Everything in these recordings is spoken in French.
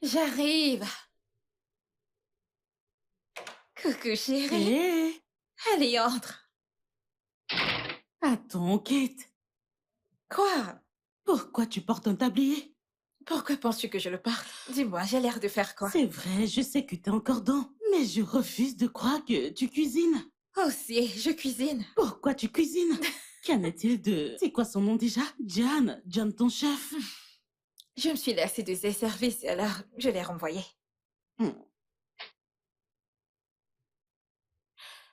J'arrive. Coucou chérie. Hé! Allez, entre. Attends, Kate. Quoi? Pourquoi tu portes un tablier? Pourquoi penses-tu que je le porte? Dis-moi, j'ai l'air de faire quoi? C'est vrai, je sais que t'es encore dans, mais je refuse de croire que tu cuisines. Oh si, je cuisine. Pourquoi tu cuisines? Qu'en est-il de... C'est quoi son nom déjà? John ton chef. Je me suis lassée de ses services, alors je l'ai renvoyé. Hmm.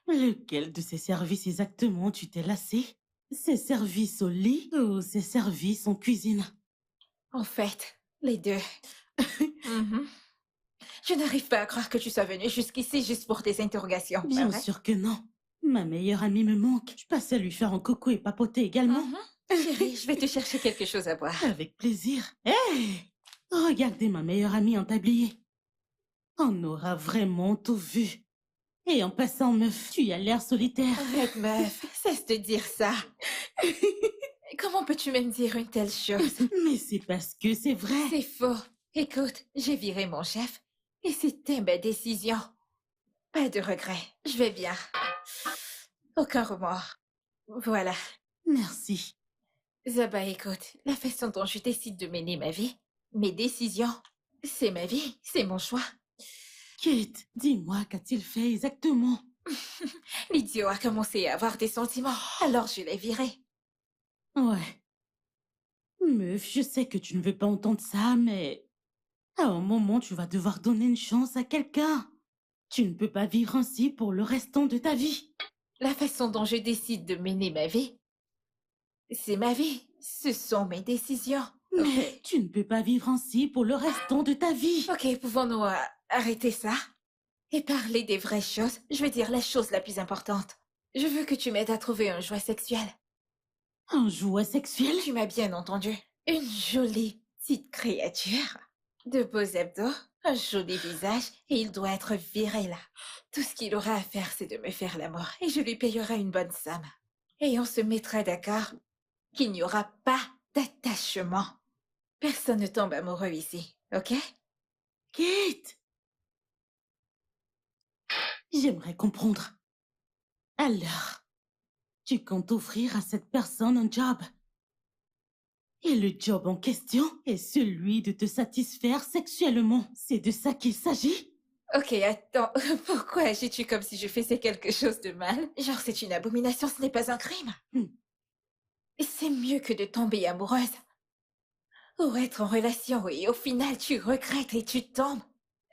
Lequel de ces services exactement tu t'es lassé? Ces services au lit ou ces services en cuisine? En fait, les deux. Mhm. Je n'arrive pas à croire que tu sois venu jusqu'ici juste pour tes interrogations, pas Bien vrai? sûr que non. Ma meilleure amie me manque. Je passe à lui faire un coucou et papoter également. Mhm. Chérie, je vais te chercher quelque chose à boire. Avec plaisir. Hey! Regardez ma meilleure amie en tablier. On aura vraiment tout vu. Et en passant, meuf, tu as l'air solitaire. Arrête, meuf, cesse de dire ça. Comment peux-tu même dire une telle chose? Mais c'est parce que c'est vrai. C'est faux. Écoute, j'ai viré mon chef et c'était ma décision. Pas de regret. Je vais bien. Aucun remords. Voilà. Merci. Zaba, écoute, la façon dont je décide de mener ma vie, mes décisions, c'est ma vie, c'est mon choix. Kate, dis-moi, qu'a-t-il fait exactement? L'idiot a commencé à avoir des sentiments, alors je l'ai viré. Ouais. Meuf, je sais que tu ne veux pas entendre ça, mais à un moment, tu vas devoir donner une chance à quelqu'un. Tu ne peux pas vivre ainsi pour le restant de ta vie. La façon dont je décide de mener ma vie, c'est ma vie. Ce sont mes décisions. Ok? Mais tu ne peux pas vivre ainsi pour le restant de ta vie. Ok, pouvons-nous arrêter ça et parler des vraies choses? Je veux dire la chose la plus importante. Je veux que tu m'aides à trouver un jouet sexuel. Un jouet sexuel? Tu m'as bien entendu. Une jolie petite créature. De beaux abdos, un joli visage, et il doit être viré là. Tout ce qu'il aura à faire, c'est de me faire l'amour, et je lui payerai une bonne somme. Et on se mettra d'accord qu'il n'y aura pas d'attachement. Personne ne tombe amoureux ici, ok? Kate! J'aimerais comprendre. Alors, tu comptes offrir à cette personne un job. Et le job en question est celui de te satisfaire sexuellement. C'est de ça qu'il s'agit? Ok, attends, pourquoi agis-tu comme si je faisais quelque chose de mal? Genre, c'est une abomination, ce n'est pas un crime. Hmm. C'est mieux que de tomber amoureuse. Ou être en relation et au final tu regrettes et tu tombes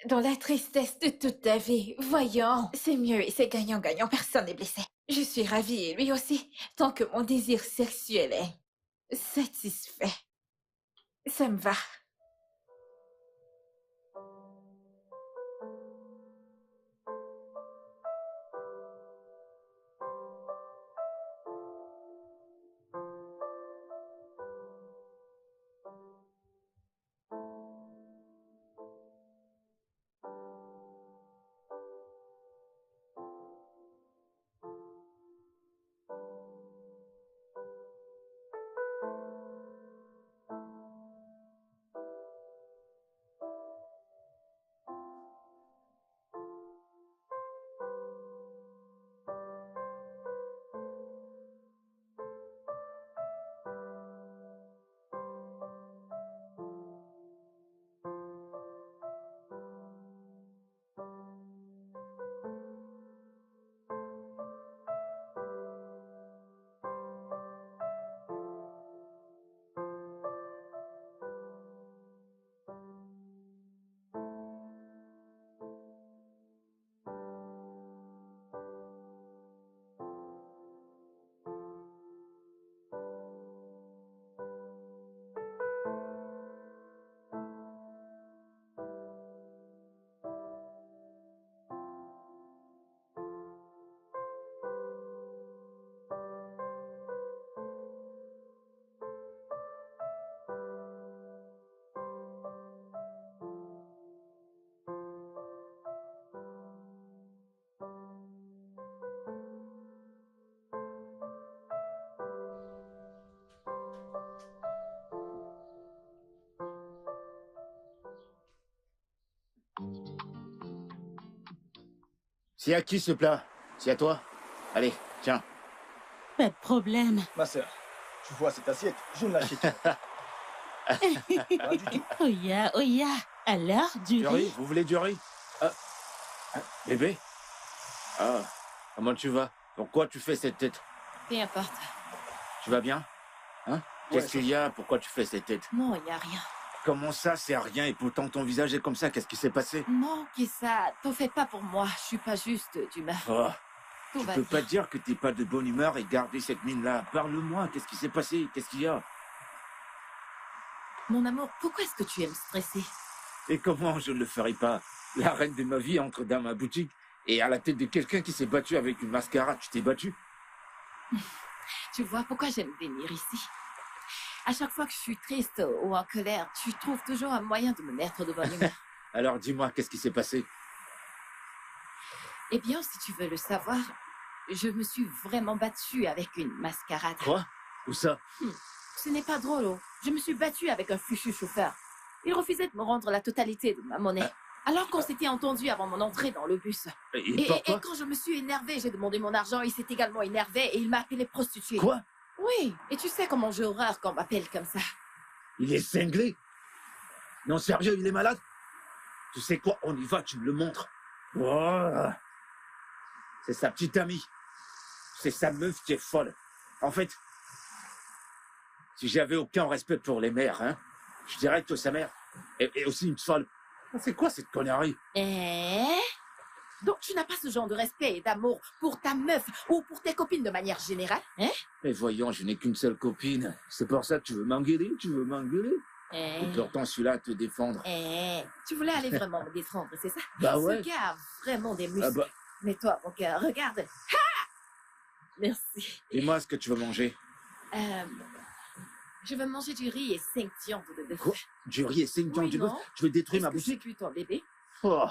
dans la tristesse de toute ta vie. Voyons, c'est mieux et c'est gagnant-gagnant, personne n'est blessé. Je suis ravie et lui aussi, tant que mon désir sexuel est satisfait. Ça me va. C'est à qui ce plat? C'est à toi? Allez, tiens. Pas de problème. Ma sœur, tu vois cette assiette, je ne l'achète pas. Pas du tout. Oya. Alors, du Du riz? riz? Vous voulez du riz? Bébé? Ah, comment tu vas? Pourquoi tu fais cette tête? Peu importe. Tu vas bien? Hein? Ouais, Qu'est-ce qu'il y a? Pourquoi tu fais cette tête? Non, il n'y a rien. Comment ça, c'est rien et pourtant ton visage est comme ça? Qu'est-ce qui s'est passé? Non, Kissa, t'en fais pas pour moi. Je suis pas juste d'humeur. Oh, Tout tu va peux bien. pas dire que t'es pas de bonne humeur et garder cette mine-là. Parle-moi, qu'est-ce qui s'est passé? Qu'est-ce qu'il y a? Mon amour, pourquoi est-ce que tu aimes stresser? Et comment je ne le ferai pas? La reine de ma vie entre dans ma boutique et à la tête de quelqu'un qui s'est battu avec une mascarade. Tu t'es battu? Tu vois pourquoi j'aime venir ici? À chaque fois que je suis triste ou en colère, tu trouves toujours un moyen de me mettre de bonne humeur. Alors dis-moi, qu'est-ce qui s'est passé? Eh bien, si tu veux le savoir, je me suis vraiment battue avec une mascarade. Quoi? Où ça? Ce n'est pas drôle, oh. Je me suis battue avec un fichu chauffeur. Il refusait de me rendre la totalité de ma monnaie. Alors qu'on s'était entendu avant mon entrée dans le bus. Et pourquoi? Et quand je me suis énervée, j'ai demandé mon argent, il s'est également énervé et il m'a appelé prostituée. Quoi? Oui, et tu sais comment j'ai horreur quand on m'appelle comme ça. Il est cinglé? Non, sérieux, il est malade? Tu sais quoi? On y va, tu me le montres. Oh, c'est sa petite amie. C'est sa meuf qui est folle. En fait, si j'avais aucun respect pour les mères, hein, je dirais que sa mère est aussi une folle. C'est quoi cette connerie? Donc tu n'as pas ce genre de respect et d'amour pour ta meuf ou pour tes copines de manière générale, hein? Mais voyons, je n'ai qu'une seule copine. C'est pour ça que tu veux m'engueuler? Tu veux m'engueuler? Et pourtant, celui-là te défendre. Tu voulais aller vraiment me défendre, c'est ça? Bah ouais. Ce gars a vraiment des muscles. Ah bah, Mais toi, mon cœur, regarde. Ha! Merci. dis-moi ce que tu veux manger. Je veux manger du riz et 5 viandes de bœuf. Quoi? Du riz et 5 viandes de bœuf? non. Tu veux détruire Est-ce ma que je boutique? suis ton bébé? Oh.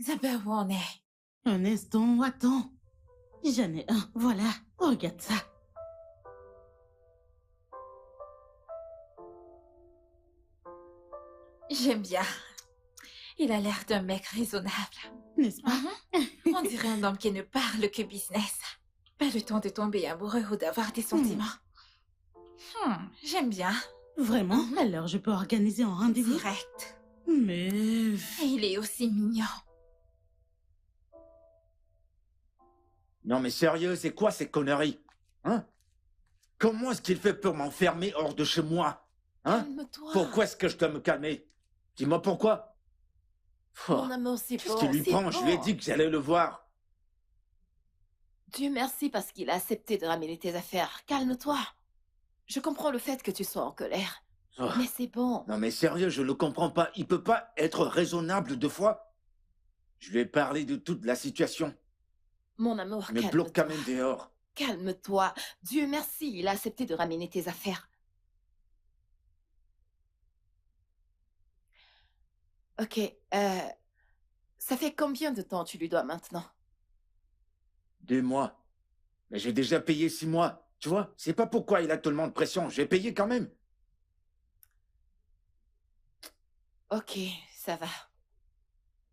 Zabawane. Un instant, attends. J'en ai un, voilà. Regarde ça. J'aime bien. Il a l'air d'un mec raisonnable. N'est-ce pas? On dirait un homme qui ne parle que business. Pas le temps de tomber amoureux ou d'avoir des sentiments. J'aime bien. Vraiment? Alors je peux organiser un rendez-vous? Direct. Mais... Et il est aussi mignon. Non mais sérieux, c'est quoi ces conneries? Hein? Comment est-ce qu'il fait pour m'enfermer hors de chez moi? Hein? Calme-toi. Pourquoi est-ce que je dois me calmer? Dis-moi pourquoi? Oh, Mon amour, c'est qu'est-ce bon. qui lui c'est prend? bon. Je lui ai dit que j'allais le voir. Dieu merci parce qu'il a accepté de ramener tes affaires. Calme-toi. Je comprends le fait que tu sois en colère. Oh. Mais c'est bon. Non mais sérieux, je ne comprends pas. Il peut pas être raisonnable 2 fois? Je lui ai parlé de toute la situation. Mon amour, Il me bloque calme-toi. quand même dehors. Calme-toi. Dieu merci, il a accepté de ramener tes affaires. Ok, ça fait combien de temps tu lui dois maintenant? 2 mois. Mais j'ai déjà payé 6 mois. Tu vois, c'est pas pourquoi il a tellement de pression. J'ai payé quand même. Ok, ça va.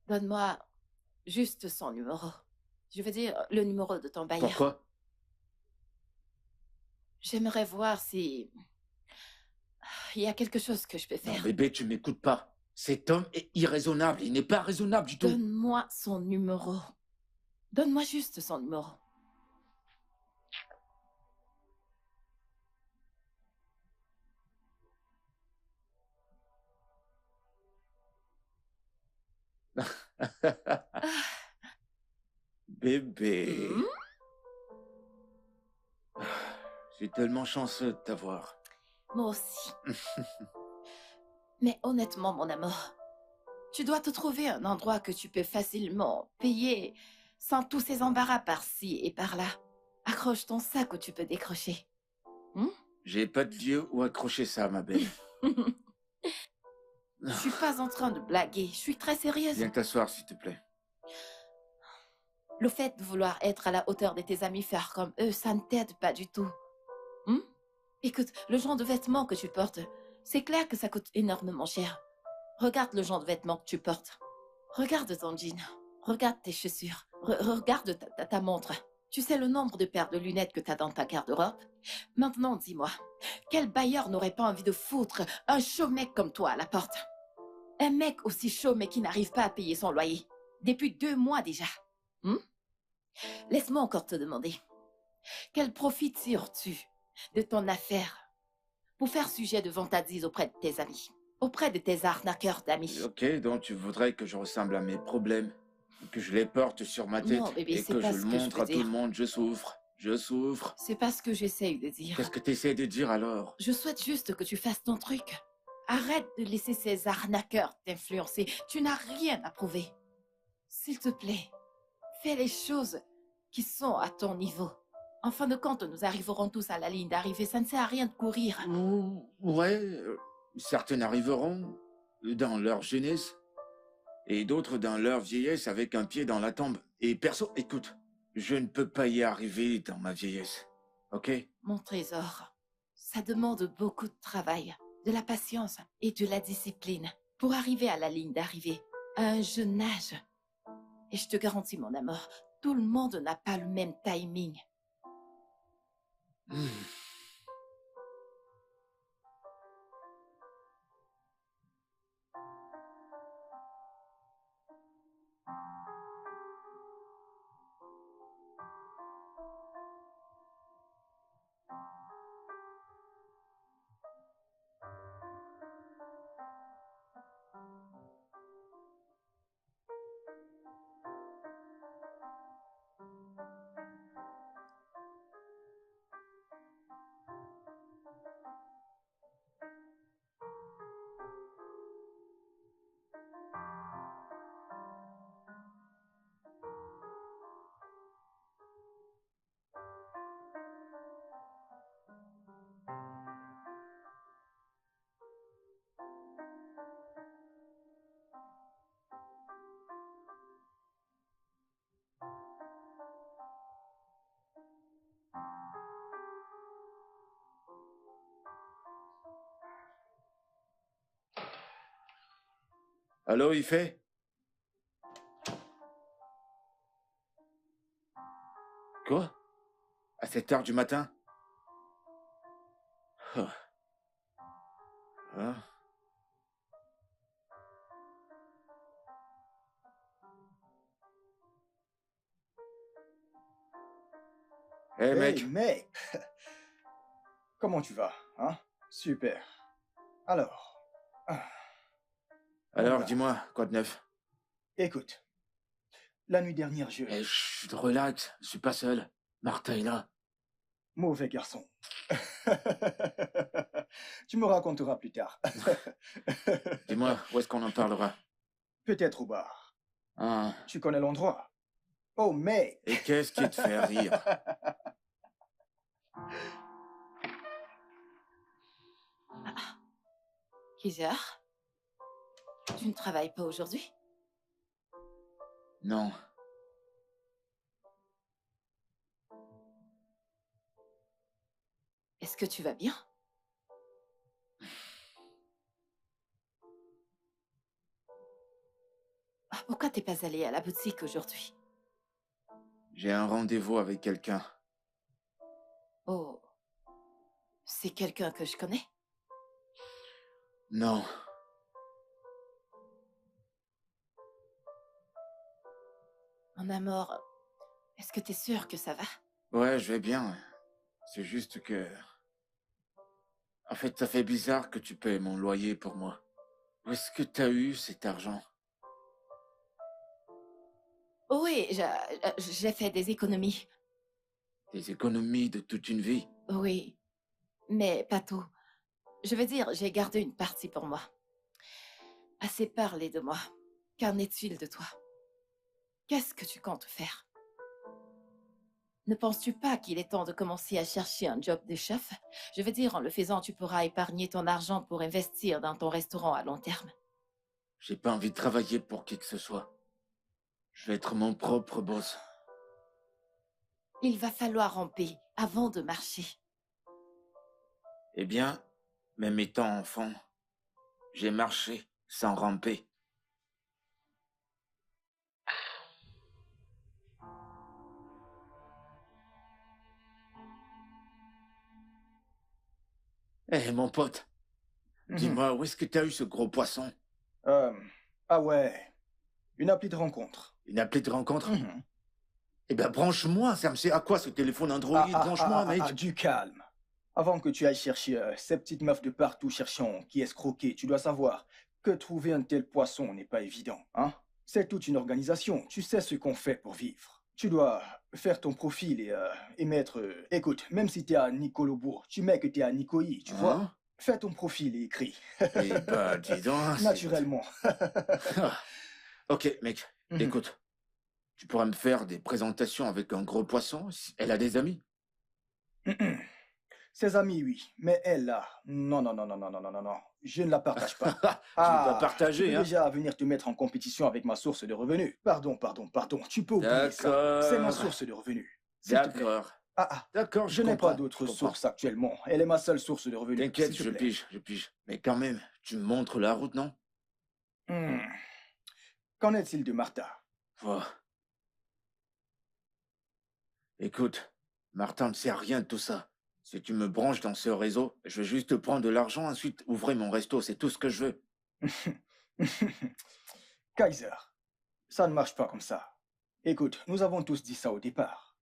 Donne-moi juste son numéro. Je veux dire, le numéro de ton bailleur. Pourquoi? J'aimerais voir si... il y a quelque chose que je peux Non, faire. bébé, tu m'écoutes pas. Cet homme est irraisonnable. Il n'est pas raisonnable du tout. Donne-moi son numéro. Donne-moi juste son numéro. Bébé. Hmm? Je suis tellement chanceux de t'avoir. Moi aussi. Mais honnêtement, mon amour, tu dois te trouver un endroit que tu peux facilement payer sans tous ces embarras par-ci et par-là. Accroche ton sac où tu peux décrocher. J'ai pas de lieu où accrocher ça, ma belle. Je suis pas en train de blaguer, je suis très sérieuse. Viens t'asseoir, s'il te plaît. Le fait de vouloir être à la hauteur de tes amis faire comme eux, ça ne t'aide pas du tout. Écoute, le genre de vêtements que tu portes, c'est clair que ça coûte énormément cher. Regarde le genre de vêtements que tu portes. Regarde ton jean. Regarde tes chaussures. Regarde ta montre. Tu sais le nombre de paires de lunettes que tu as dans ta garde-robe? Maintenant, dis-moi, quel bailleur n'aurait pas envie de foutre un chaud mec comme toi à la porte? Un mec aussi chaud mais qui n'arrive pas à payer son loyer. Depuis 2 mois déjà. Laisse-moi encore te demander. Quel profit tires-tu de ton affaire pour faire sujet de vantardise auprès de tes amis, auprès de tes arnaqueurs d'amis? Ok, donc tu voudrais que je ressemble à mes problèmes, que je les porte sur ma tête Non, bébé, et c'est que pas je ce le que je montre veux à tout le dire. monde, je souffre, je souffre. C'est pas ce que j'essaye de dire. Qu'est-ce que tu essaies de dire alors? Je souhaite juste que tu fasses ton truc. Arrête de laisser ces arnaqueurs t'influencer. Tu n'as rien à prouver. S'il te plaît, fais les choses qui sont à ton niveau. En fin de compte, nous arriverons tous à la ligne d'arrivée. Ça ne sert à rien de courir. Ouais, certaines arriveront dans leur jeunesse et d'autres dans leur vieillesse avec un pied dans la tombe. Et perso, écoute, je ne peux pas y arriver dans ma vieillesse, ok? Mon trésor, ça demande beaucoup de travail, de la patience et de la discipline pour arriver à la ligne d'arrivée, à un jeune âge. Et je te garantis, mon amour, tout le monde n'a pas le même timing. Allô, il fait? Quoi? À 7 heures du matin? Oh. Hein? Hé, mec, Hey, mec! Comment tu vas, hein? Super. Alors, alors voilà. dis-moi, quoi de neuf? Écoute, la nuit dernière, Eh, chut, relax, je suis pas seul. Martha est là. Mauvais garçon. Tu me raconteras plus tard. Dis-moi, où est-ce qu'on en parlera? Peut-être au bar. Hein? Tu connais l'endroit? Oh, mec! Et qu'est-ce qui te fait rire? Kizar, tu ne travailles pas aujourd'hui? Non. Est-ce que tu vas bien? Pourquoi t'es pas allé à la boutique aujourd'hui? J'ai un rendez-vous avec quelqu'un. Oh, c'est quelqu'un que je connais? Non. Mon amour, est-ce que t'es sûr que ça va? Ouais, je vais bien. C'est juste que... En fait, ça fait bizarre que tu payes mon loyer pour moi. Où est-ce que t'as eu cet argent? Oui, j'ai fait des économies. Des économies de toute une vie. Oui, mais pas tout. Je veux dire, j'ai gardé une partie pour moi. Assez parlé de moi. Qu'en est-il de toi? Qu'est-ce que tu comptes faire? Ne penses-tu pas qu'il est temps de commencer à chercher un job de chef? Je veux dire, en le faisant, tu pourras épargner ton argent pour investir dans ton restaurant à long terme. J'ai pas envie de travailler pour qui que ce soit. Je vais être mon propre boss. Il va falloir ramper avant de marcher. Eh bien, même étant enfant, j'ai marché sans ramper. Eh, mon pote, dis-moi, où est-ce que t'as eu ce gros poisson? Euh, ah ouais, une appli de rencontre. Une appli de rencontre? Mhm. Eh ben, branche-moi, ça me sert à quoi ce téléphone Android? Branche-moi, mec. Du calme. Avant que tu ailles chercher ces petites meufs de partout cherchant qui escroquer, tu dois savoir que trouver un tel poisson n'est pas évident, hein? C'est toute une organisation, tu sais ce qu'on fait pour vivre. Tu dois faire ton profil et mettre... écoute, même si t'es à Nicolobourg, tu mets que t'es à Nicoï, tu vois? Hein? Fais ton profil et écris. Eh ben, dis donc, c'est- Naturellement. Ah. Ok, mec, Mhm. écoute. Tu pourrais me faire des présentations avec un gros poisson? Elle a des amis? Ses amis, oui. Mais elle, là, non, non, non, non, non, non, non, non, non. Je ne la partage pas. Tu veux pas Tu partager, peux hein? déjà venir te mettre en compétition avec ma source de revenus. Pardon. Tu peux oublier ça. C'est ma D'accord. source de revenus. S'il te plaît. D'accord. Ah, D'accord, je n'ai pas comprends, d'autre je comprends. source actuellement. Elle est ma seule source de revenus. T'inquiète, s'il te je plaît. pige, je pige. Mais quand même, tu me montres la route, non? Hmm. Qu'en est-il de Martha? Oh. Écoute, Martin ne sait rien de tout ça. Si tu me branches dans ce réseau, je vais juste te prendre de l'argent, ensuite ouvrir mon resto, c'est tout ce que je veux. Kaiser, ça ne marche pas comme ça. Écoute, nous avons tous dit ça au départ.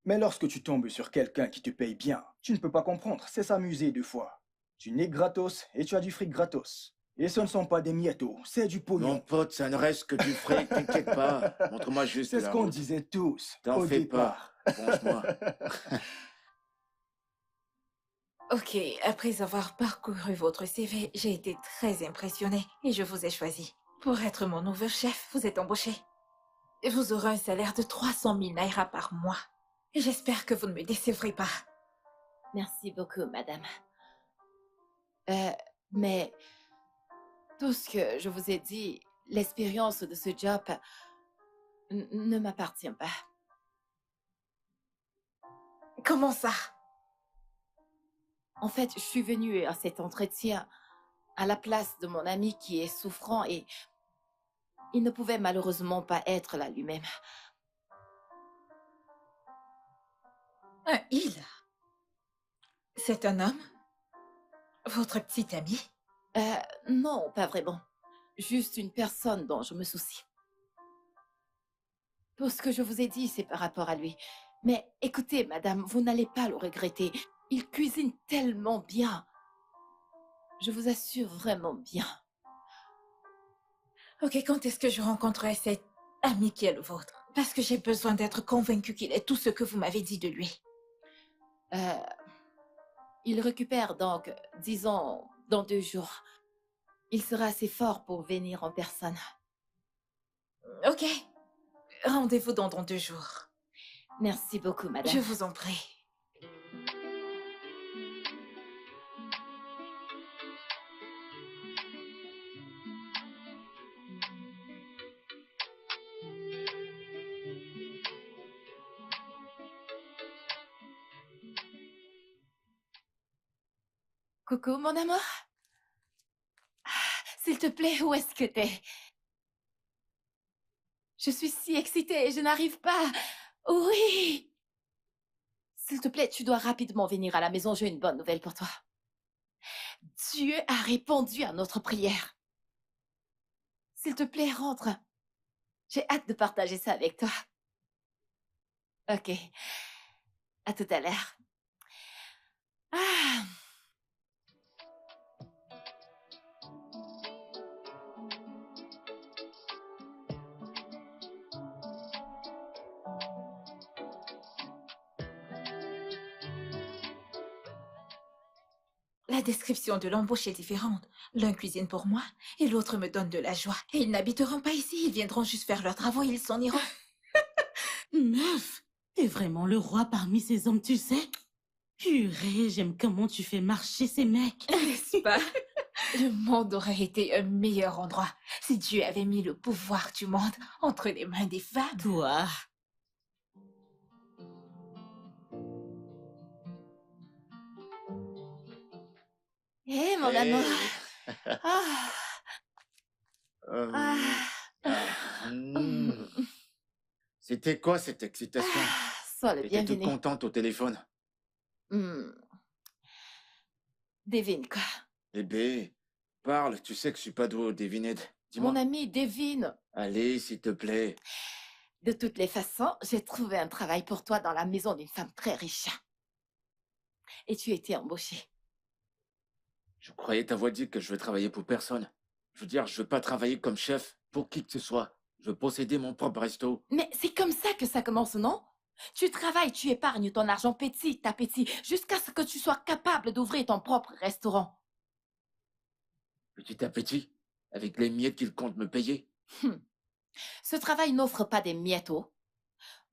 Mais lorsque tu tombes sur quelqu'un qui te paye bien, tu ne peux pas comprendre, c'est s'amuser deux fois. Tu n'es gratos et tu as du fric gratos. Et ce ne sont pas des miettos, c'est du Mon pognon. pote, ça ne reste que du fric, t'inquiète pas. Montre-moi juste C'est ce la qu'on route. disait tous T'en au fais départ. pas, branche-moi. Ok, après avoir parcouru votre CV, j'ai été très impressionnée et je vous ai choisi. Pour être mon nouveau chef, vous êtes embauché. Vous aurez un salaire de 300 000 naira par mois. J'espère que vous ne me décevrez pas. Merci beaucoup, madame. Mais tout ce que je vous ai dit, l'expérience de ce job ne m'appartient pas. Comment ça? En fait, je suis venue à cet entretien à la place de mon ami qui est souffrant et il ne pouvait malheureusement pas être là lui-même. Un il? C'est un homme? Votre petit ami? Non, pas vraiment. Juste une personne dont je me soucie. Tout ce que je vous ai dit, c'est par rapport à lui. Mais écoutez, madame, vous n'allez pas le regretter. Il cuisine tellement bien. Je vous assure vraiment bien. Ok, quand est-ce que je rencontrerai cet ami qui est le vôtre? Parce que j'ai besoin d'être convaincue qu'il est tout ce que vous m'avez dit de lui. Il récupère donc, disons, dans 2 jours. Il sera assez fort pour venir en personne. Ok. Rendez-vous dans 2 jours. Merci beaucoup, madame. Je vous en prie. Coucou, mon amour. S'il te plaît, où est-ce que t'es? Je suis si excitée, je n'arrive pas. Oui! S'il te plaît, tu dois rapidement venir à la maison, j'ai une bonne nouvelle pour toi. Dieu a répondu à notre prière. S'il te plaît, rentre. J'ai hâte de partager ça avec toi. Ok. À tout à l'heure. Ah! La description de l'embauche est différente. L'un cuisine pour moi et l'autre me donne de la joie. Et ils n'habiteront pas ici, ils viendront juste faire leurs travaux et ils s'en iront. Meuf, t'es vraiment le roi parmi ces hommes, tu sais? Purée, j'aime comment tu fais marcher ces mecs. N'est-ce pas? Le monde aurait été un meilleur endroit si Dieu avait mis le pouvoir du monde entre les mains des femmes. Toi, Hé, mon Hey. amour. Ah, Euh, ah, ah, hum, C'était quoi cette excitation? sois le T'étais toute bienvenu. contente au téléphone. Hum, Devine quoi. Bébé, parle, tu sais que je suis pas doué aux devinettes. Mon Dis-moi. ami, devine. Allez, s'il te plaît. De toutes les façons, j'ai trouvé un travail pour toi dans la maison d'une femme très riche. Et tu étais embauché. Je croyais t'avoir dit que je veux travailler pour personne. Je veux dire, je veux pas travailler comme chef pour qui que ce soit. Je veux posséder mon propre resto. Mais c'est comme ça que ça commence, non? Tu travailles, tu épargnes ton argent petit à petit, jusqu'à ce que tu sois capable d'ouvrir ton propre restaurant. Petit à petit, avec les miettes qu'il compte me payer. Ce travail n'offre pas des miettes, oh.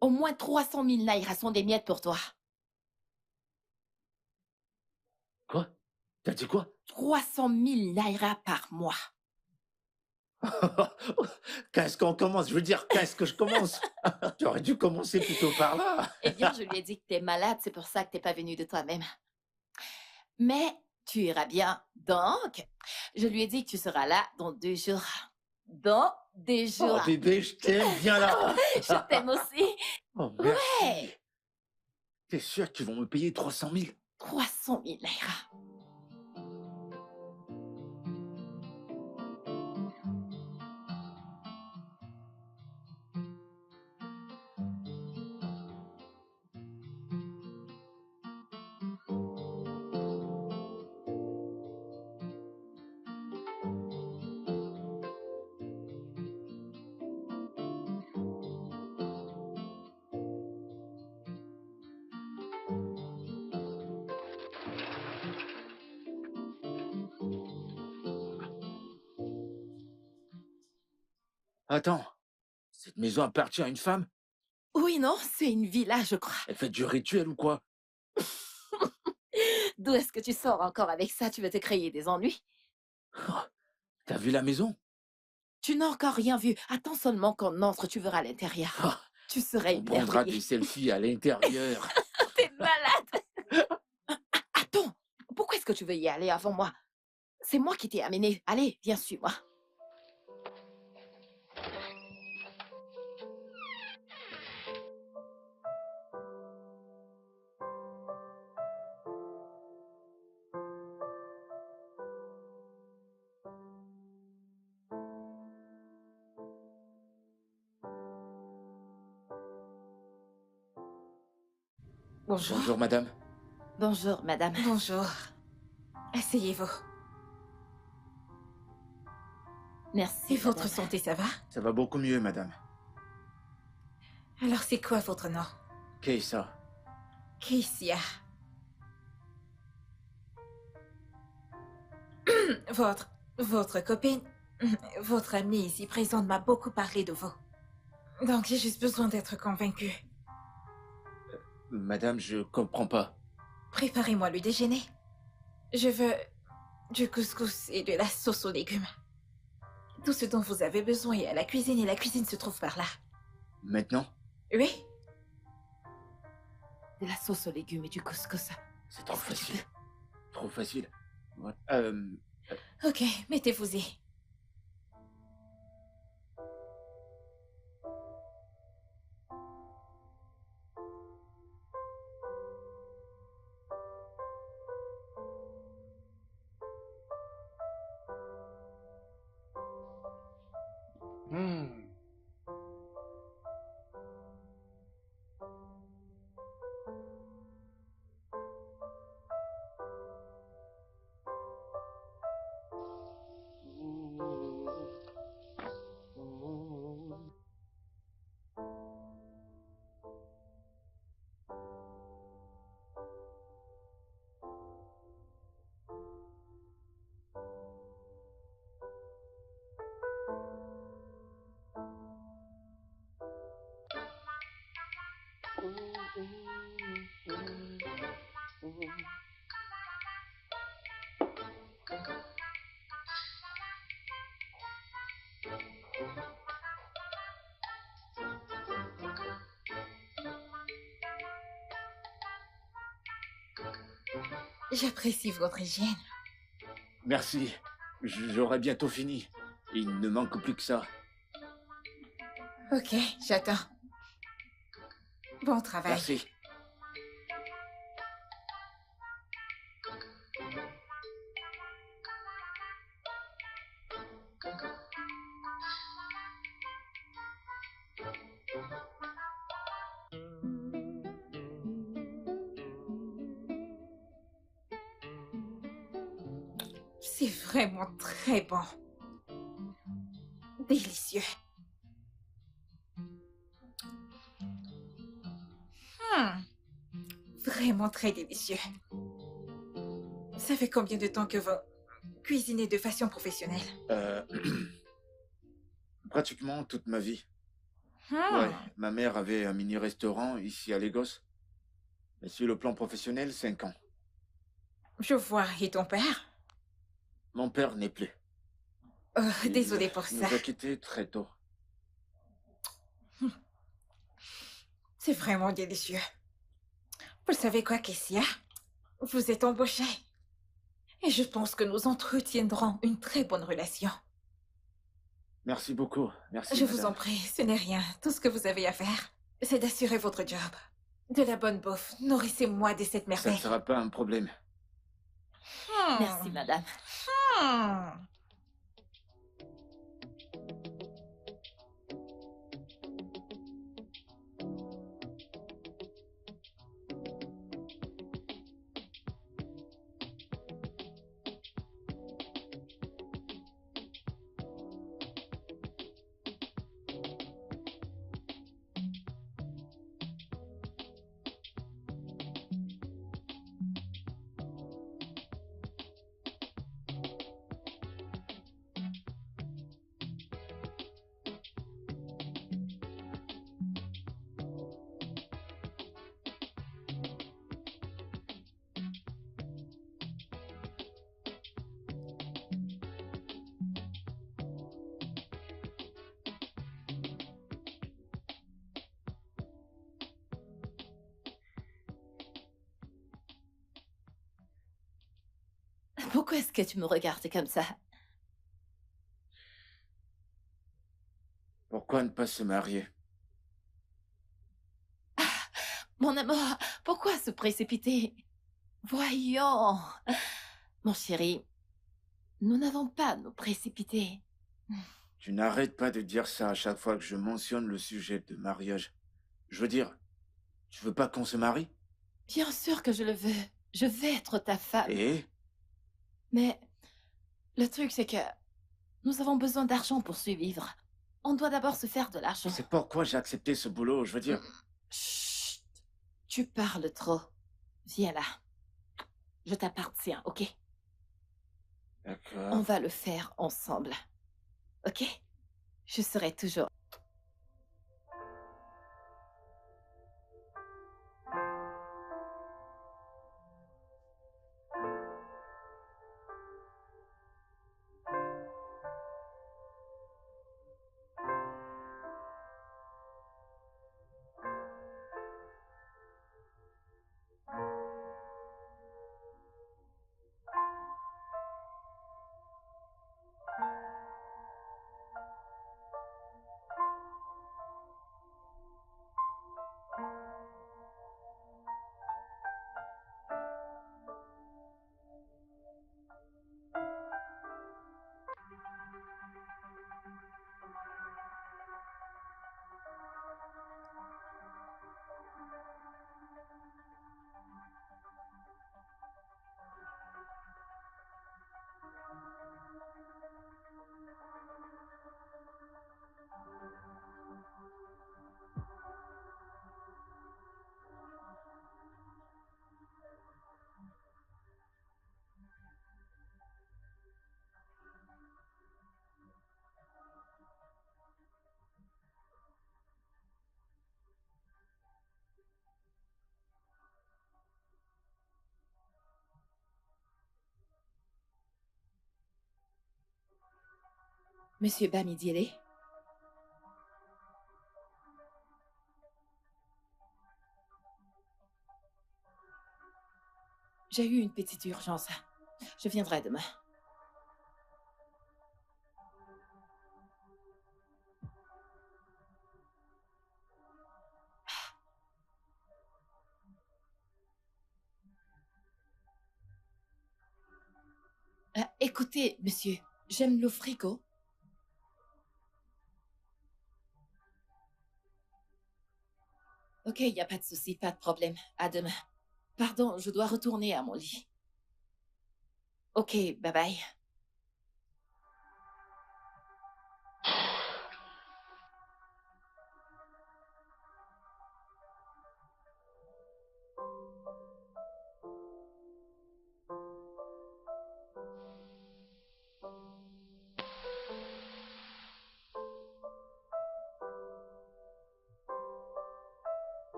Au moins 300 000 naira sont des miettes pour toi. Quoi? T'as dit quoi? 300 000 naira par mois. Qu'est-ce qu'on commence? Je veux dire, qu'est-ce que je commence? Tu aurais dû commencer plutôt par là. Eh bien, je lui ai dit que t'es malade, c'est pour ça que t'es pas venu de toi-même. Mais tu iras bien. Donc, je lui ai dit que tu seras là dans 2 jours. Dans 2 Oh jours. bébé, je t'aime, viens là. Je t'aime aussi. Oh merci. Ouais. T'es sûr qu'ils vont me payer 300 000? 300 000 naira. Attends, cette maison appartient à une femme? Oui, non, c'est une villa, je crois. Elle fait du rituel ou quoi? D'où est-ce que tu sors encore avec ça? Tu veux te créer des ennuis? Oh, t'as vu la maison? Tu n'as encore rien vu. Attends seulement qu'on entre, tu verras l'intérieur. Oh, Tu serais on prendra émerveillé. des selfies à l'intérieur. T'es malade. Attends, pourquoi est-ce que tu veux y aller avant moi? C'est moi qui t'ai amené. Allez, viens, suis-moi. Bonjour. Bonjour madame. Bonjour, madame. Bonjour. Asseyez-vous. Merci. Et votre madame. santé, ça va? Ça va beaucoup mieux madame. Alors, c'est quoi votre nom? Keïssa. Keissia. Votre copine, votre amie ici présente m'a beaucoup parlé de vous. Donc, j'ai juste besoin d'être convaincue. Madame, je comprends pas. Préparez-moi le déjeuner. Je veux du couscous et de la sauce aux légumes. Tout ce dont vous avez besoin est à la cuisine et la cuisine se trouve par là. Maintenant? Oui? De la sauce aux légumes et du couscous. C'est trop Est-ce que tu facile. Trop facile. Ouais. Ok, mettez-vous-y. J'apprécie votre hygiène. Merci. J'aurai bientôt fini. Il ne manque plus que ça. Ok, j'attends. Bon travail. Merci. C'est vraiment très bon. Délicieux. Vraiment très délicieux. Ça fait combien de temps que vous cuisinez de façon professionnelle? Pratiquement toute ma vie. Hmm. Ouais, ma mère avait un mini-restaurant ici à Lagos. Mais sur le plan professionnel, 5 ans. Je vois. Et ton père? Mon père n'est plus. Oh, Il désolée pour ça. nous a quittés très tôt. C'est vraiment délicieux. Vous savez quoi, Kessia? Vous êtes embauchée. Et je pense que nous entretiendrons une très bonne relation. Merci beaucoup. Merci, Je vous madame. en prie, ce n'est rien. Tout ce que vous avez à faire, c'est d'assurer votre job. De la bonne bouffe. Nourrissez-moi de cette Ça ne merveille. sera pas un problème. Merci, madame. Hmm. Pourquoi est-ce que tu me regardes comme ça? Pourquoi ne pas se marier? Mon amour, pourquoi se précipiter? Voyons. Mon chéri, nous n'avons pas à nous précipiter. Tu n'arrêtes pas de dire ça à chaque fois que je mentionne le sujet de mariage. Je veux dire, tu veux pas qu'on se marie? Bien sûr que je le veux. Je vais être ta femme. Et? Mais le truc, c'est que nous avons besoin d'argent pour survivre. On doit d'abord se faire de l'argent. C'est pourquoi j'ai accepté ce boulot, je veux dire. Chut. Tu parles trop. Viens là. Je t'appartiens, ok? On D'accord. va le faire ensemble. Ok? Je serai toujours... Monsieur Bamidele? J'ai eu une petite urgence. Je viendrai demain. Écoutez, monsieur, j'aime le frigo. Ok, y a pas de souci, pas de problème. À demain. Pardon, je dois retourner à mon lit. Ok, bye bye.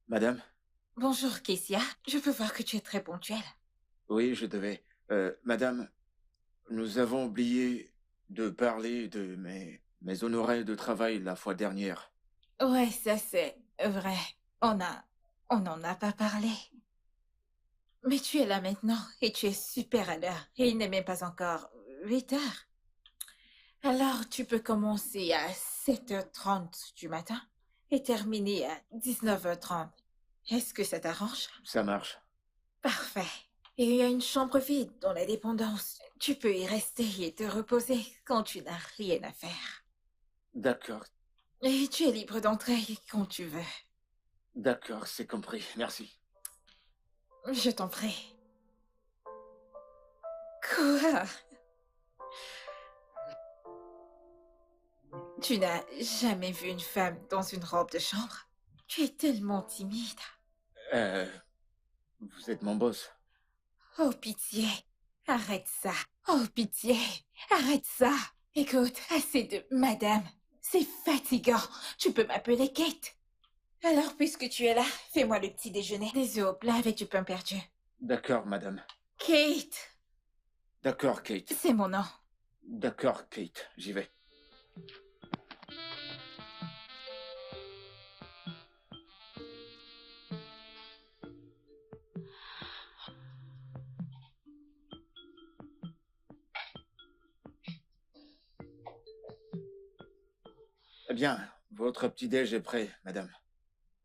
Madame? Bonjour, Kessia. Je peux voir que tu es très ponctuelle. Oui, je devais. Madame, nous avons oublié de parler de mes honoraires de travail la fois dernière. Ouais, ça c'est vrai. On n'en a pas parlé. Mais tu es là maintenant et tu es super à l'heure. Et il n'est même pas encore 8 heures. Alors tu peux commencer à 7h30 du matin et terminer à 19h30. Est-ce que ça t'arrange? Ça marche. Parfait. Et il y a une chambre vide dans la dépendance. Tu peux y rester et te reposer quand tu n'as rien à faire. D'accord. Et tu es libre d'entrer quand tu veux. D'accord, c'est compris. Merci. Je t'en prie. Quoi? Tu n'as jamais vu une femme dans une robe de chambre? Tu es tellement timide. Vous êtes mon boss. Oh, pitié. Arrête ça. Oh, pitié. Arrête ça. Écoute, assez de madame. C'est fatigant. Tu peux m'appeler Kate. Alors, puisque tu es là, fais-moi le petit déjeuner. Des œufs au plat avec du pain perdu. D'accord, madame. Kate. D'accord, Kate. C'est mon nom. D'accord, Kate. J'y vais. Eh bien, votre petit-déj est prêt, madame.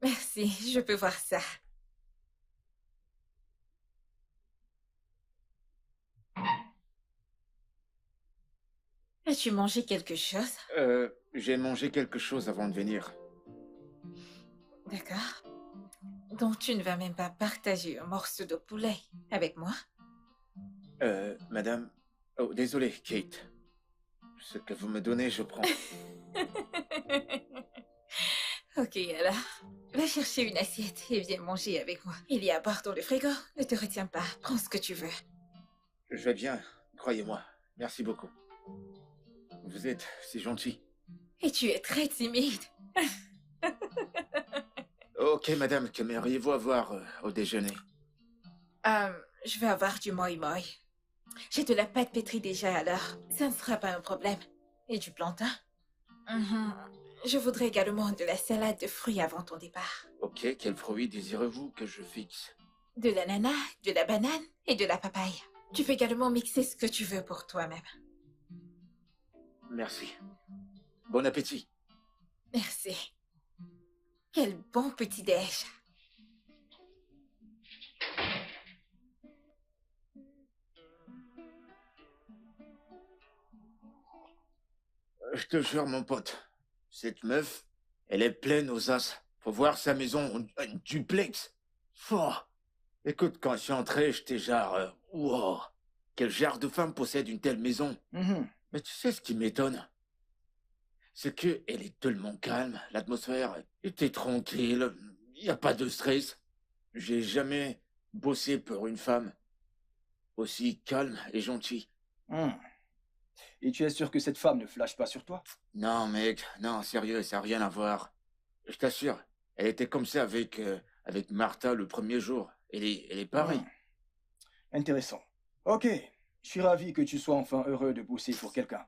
Merci, je peux voir ça. As-tu mangé quelque chose? J'ai mangé quelque chose avant de venir. D'accord. Donc tu ne vas même pas partager un morceau de poulet avec moi? Madame... Oh, désolé, Kate. Ce que vous me donnez, je prends. Ok, alors. Va chercher une assiette et viens manger avec moi. Il y a à boire dans le frigo. Ne te retiens pas. Prends ce que tu veux. Je vais bien, croyez-moi. Merci beaucoup. Vous êtes si gentil. Et tu es très timide. Ok, madame, qu'aimeriez-vous avoir au déjeuner? Je vais avoir du moi moi. J'ai de la pâte pétrie déjà alors. Ça ne sera pas un problème. Et du plantain? Mhm. Je voudrais également de la salade de fruits avant ton départ. Ok, quel fruit désirez-vous que je fixe? De l'ananas, de la banane et de la papaye. Tu peux également mixer ce que tu veux pour toi-même. Merci. Bon appétit. Merci. Quel bon petit-déj. Je te jure, mon pote, cette meuf, elle est pleine aux as. Faut voir sa maison, une duplex. Oh. Écoute, quand je suis entré, j'étais genre... wow. Quel genre de femme possède une telle maison? Mais tu sais ce qui m'étonne? C'est que elle est tellement calme, l'atmosphère était tranquille, il n'y a pas de stress. J'ai jamais bossé pour une femme aussi calme et gentille. Et tu es sûr que cette femme ne flash pas sur toi? Non, mec, non, sérieux, ça n'a rien à voir. Je t'assure, elle était comme ça avec Martha le premier jour. Elle est pareille. Intéressant. Ok, je suis ravi que tu sois enfin heureux de bosser pour quelqu'un.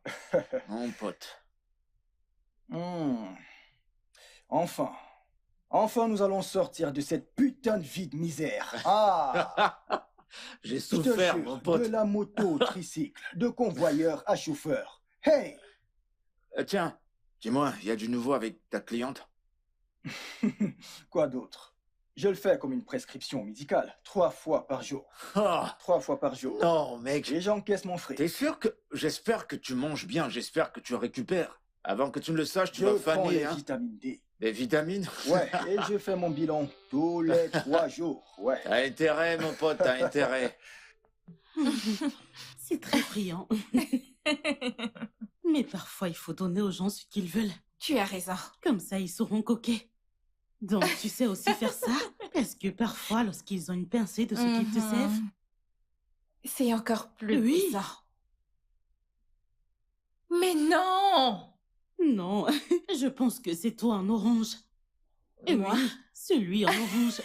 Mon pote. Enfin. Enfin, nous allons sortir de cette putain de vie de misère. Ah! J'ai Je te souffert, jure, mon pote. de la moto au tricycle, de convoyeur à chauffeur. Hey! Tiens, dis-moi, il y a du nouveau avec ta cliente? Quoi d'autre? Je le fais comme une prescription médicale, 3 fois par jour. Ah, 3 fois par jour. non, mec. Et j'encaisse mon frais. T'es sûr que... J'espère que tu manges bien, j'espère que tu récupères. Avant que tu ne le saches, tu Je vas prends faner, les hein. vitamines D. Des vitamines? Ouais, et je fais mon bilan tous les 3 jours. Ouais. T'as intérêt, mon pote, t'as intérêt. C'est très brillant. Mais parfois, il faut donner aux gens ce qu'ils veulent. Tu as raison. Comme ça, ils sauront coquer. Donc, tu sais aussi faire ça? Parce que parfois, lorsqu'ils ont une pincée de ce qu'ils te servent... C'est encore plus Oui. puissant. Mais non! Non, je pense que c'est toi en orange. Et Moi? oui, celui en orange.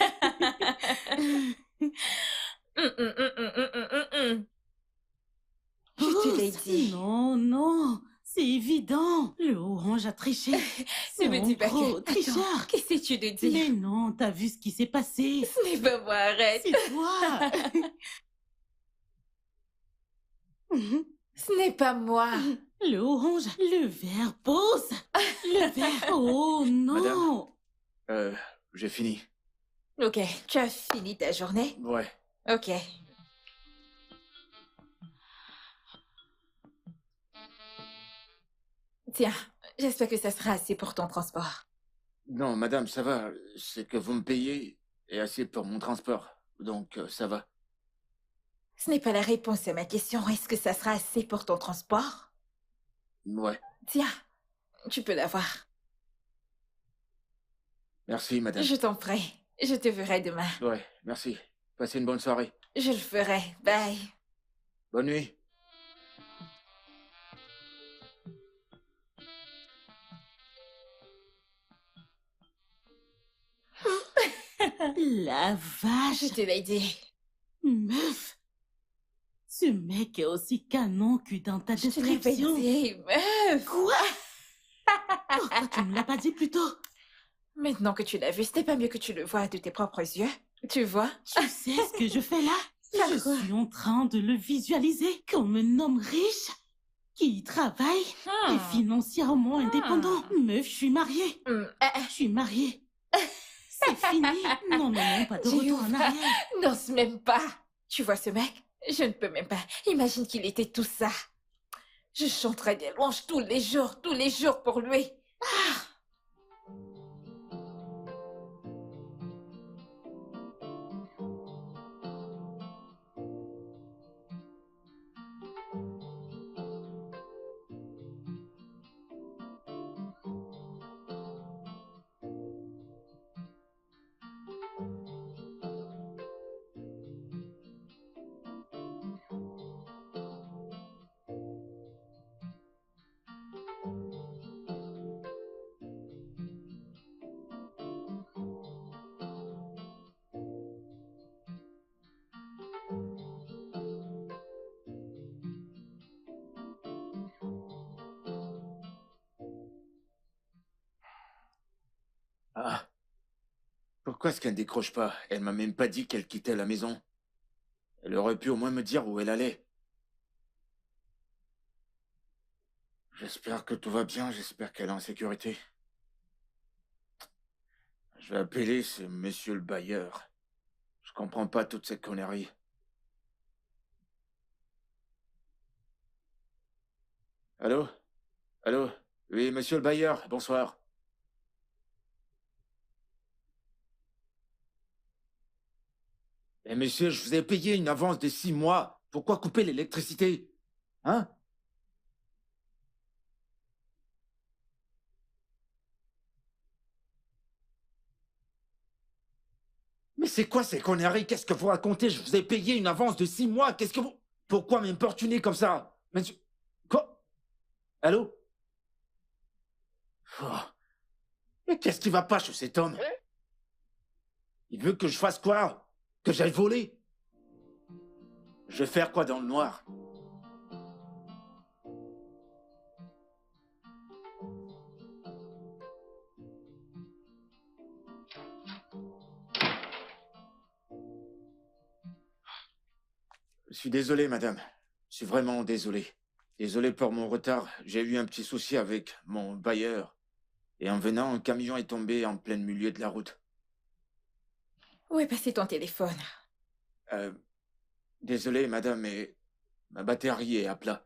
Je te l'ai Oh, dit. Non, non, c'est évident. Le orange a triché. C'est Ne me dis un pas gros que... tricheur. Attends, qu'essayes-tu de dire? Mais non, t'as vu ce qui s'est passé. Ce n'est pas moi, arrête. C'est toi. Ce n'est pas moi. Le orange, le vert pose. Le vert, oh non. J'ai fini. Ok, tu as fini ta journée? Ouais. Ok. Tiens, j'espère que ça sera assez pour ton transport. Non, madame, ça va. C'est que vous me payez et assez pour mon transport. Donc, ça va. Ce n'est pas la réponse à ma question. Est-ce que ça sera assez pour ton transport? Ouais. Tiens, tu peux l'avoir. Merci, madame. Je t'en prie. Je te verrai demain. Ouais, merci. Passez une bonne soirée. Je le ferai. Bye. Bonne nuit. La vache. Je te l'ai dit. Meuf. Ce mec est aussi canon que dans ta Je te l'avais description. dit, meuf. Quoi? Pourquoi tu ne l'as pas dit plus tôt? Maintenant que tu l'as vu, c'était pas mieux que tu le vois de tes propres yeux. Tu vois? Tu sais ce que je fais là? Faire Je quoi? suis en train de le visualiser comme un homme riche qui travaille et financièrement indépendant. Meuf, je suis mariée. Je suis mariée. C'est fini. Non, non, non, pas de J'ai retour en ouvert. arrière. N'ose même pas. Tu vois ce mec? Je ne peux même pas. Imagine qu'il était tout ça. Je chanterais des louanges tous les jours pour lui. Ah. Pourquoi est-ce qu'elle ne décroche pas? Elle m'a même pas dit qu'elle quittait la maison. Elle aurait pu au moins me dire où elle allait. J'espère que tout va bien, j'espère qu'elle est en sécurité. Je vais appeler ce monsieur le bailleur. Je comprends pas toute cette connerie. Allô? Allô? Oui, monsieur le bailleur, bonsoir. Eh monsieur, je vous ai payé une avance de 6 mois. Pourquoi couper l'électricité? Hein? Mais c'est quoi ces conneries? Qu'est-ce que vous racontez? Je vous ai payé une avance de 6 mois. Qu'est-ce que vous... Pourquoi m'importuner comme ça? Monsieur... Quoi? Allô? Oh. Mais qu'est-ce qui va pas chez cet homme? Il veut que je fasse quoi? Que j'aille voler? Je vais faire quoi dans le noir? Je suis désolé, madame. Je suis vraiment désolé. Désolé pour mon retard. J'ai eu un petit souci avec mon bailleur. Et en venant, un camion est tombé en plein milieu de la route. Où est passé ton téléphone? Euh, Désolé, madame, mais ma batterie est à plat.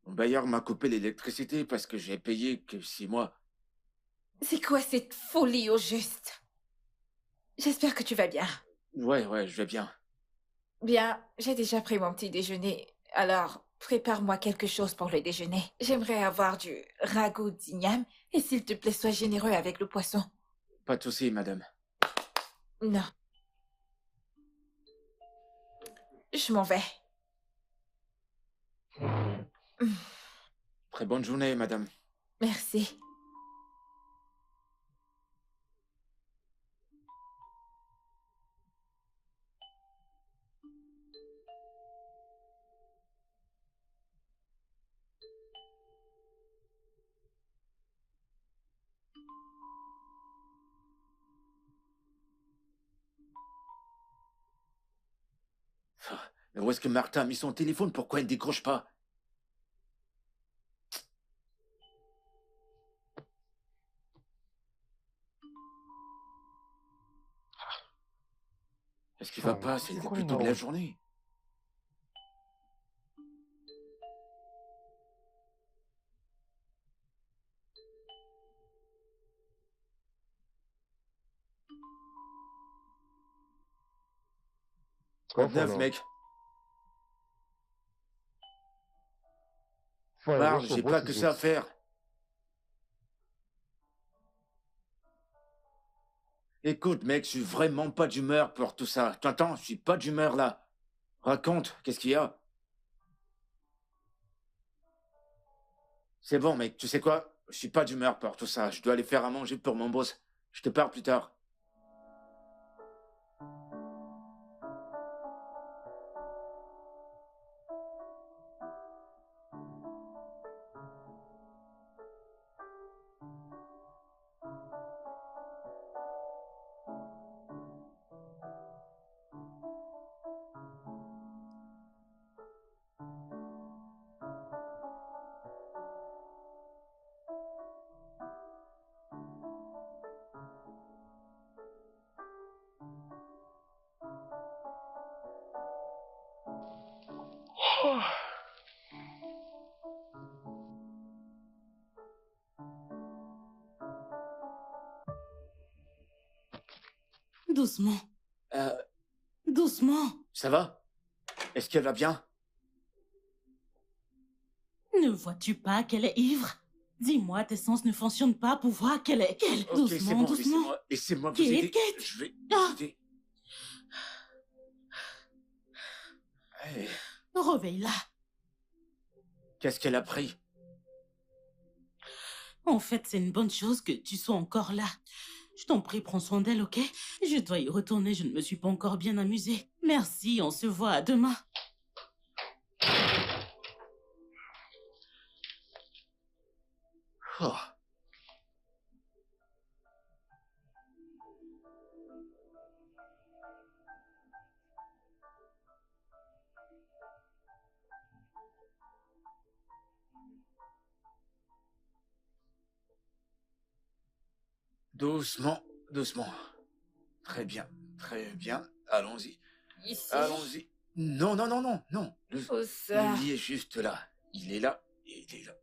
Mon bailleur m'a coupé l'électricité parce que j'ai payé que 6 mois. C'est quoi cette folie au juste? J'espère que tu vas bien. Ouais, je vais bien. Bien, j'ai déjà pris mon petit déjeuner. Alors, prépare-moi quelque chose pour le déjeuner. J'aimerais avoir du ragoût d'igname et s'il te plaît, sois généreux avec le poisson. Pas de souci, madame. Non. Je m'en vais. Très bonne journée, madame. Merci. Mais où est-ce que Martin a mis son téléphone? Pourquoi il ne décroche pas? Est-ce qu'il va pas? C'est C'est quoi depuis le toute la numéro? journée. Quoi Ouais, de neuf, faut, mec? faut aller voir Parle, sur j'ai pas que ça à Brotherhood. faire. Écoute, mec, je suis vraiment pas d'humeur pour tout ça. T'entends? Je suis pas d'humeur là. Raconte, qu'est-ce qu'il y a? C'est bon, mec, tu sais quoi? Je suis pas d'humeur pour tout ça. Je dois aller faire à manger pour mon boss. Je te parle plus tard. Doucement, Euh, doucement. Ça va? Est-ce qu'elle va bien? Ne vois-tu pas qu'elle est ivre? Dis-moi, tes sens ne fonctionnent pas pour voir qu'elle est... Ok, c'est Doucement, bon, doucement. laissez-moi vous Kate, aider. Kate. Je vais Ah. vous aider. Hey, Réveille-la. qu'est-ce qu'elle a pris? En fait, c'est une bonne chose que tu sois encore là. Je t'en prie, prends soin d'elle, ok? Je dois y retourner, je ne me suis pas encore bien amusée. Merci, on se voit à demain. Oh. Doucement, doucement. Très bien, très bien. Allons-y, Ici. allons-y. Non, non, non, non, non. Où ça? Le lit est juste là. Il est là, et il est là.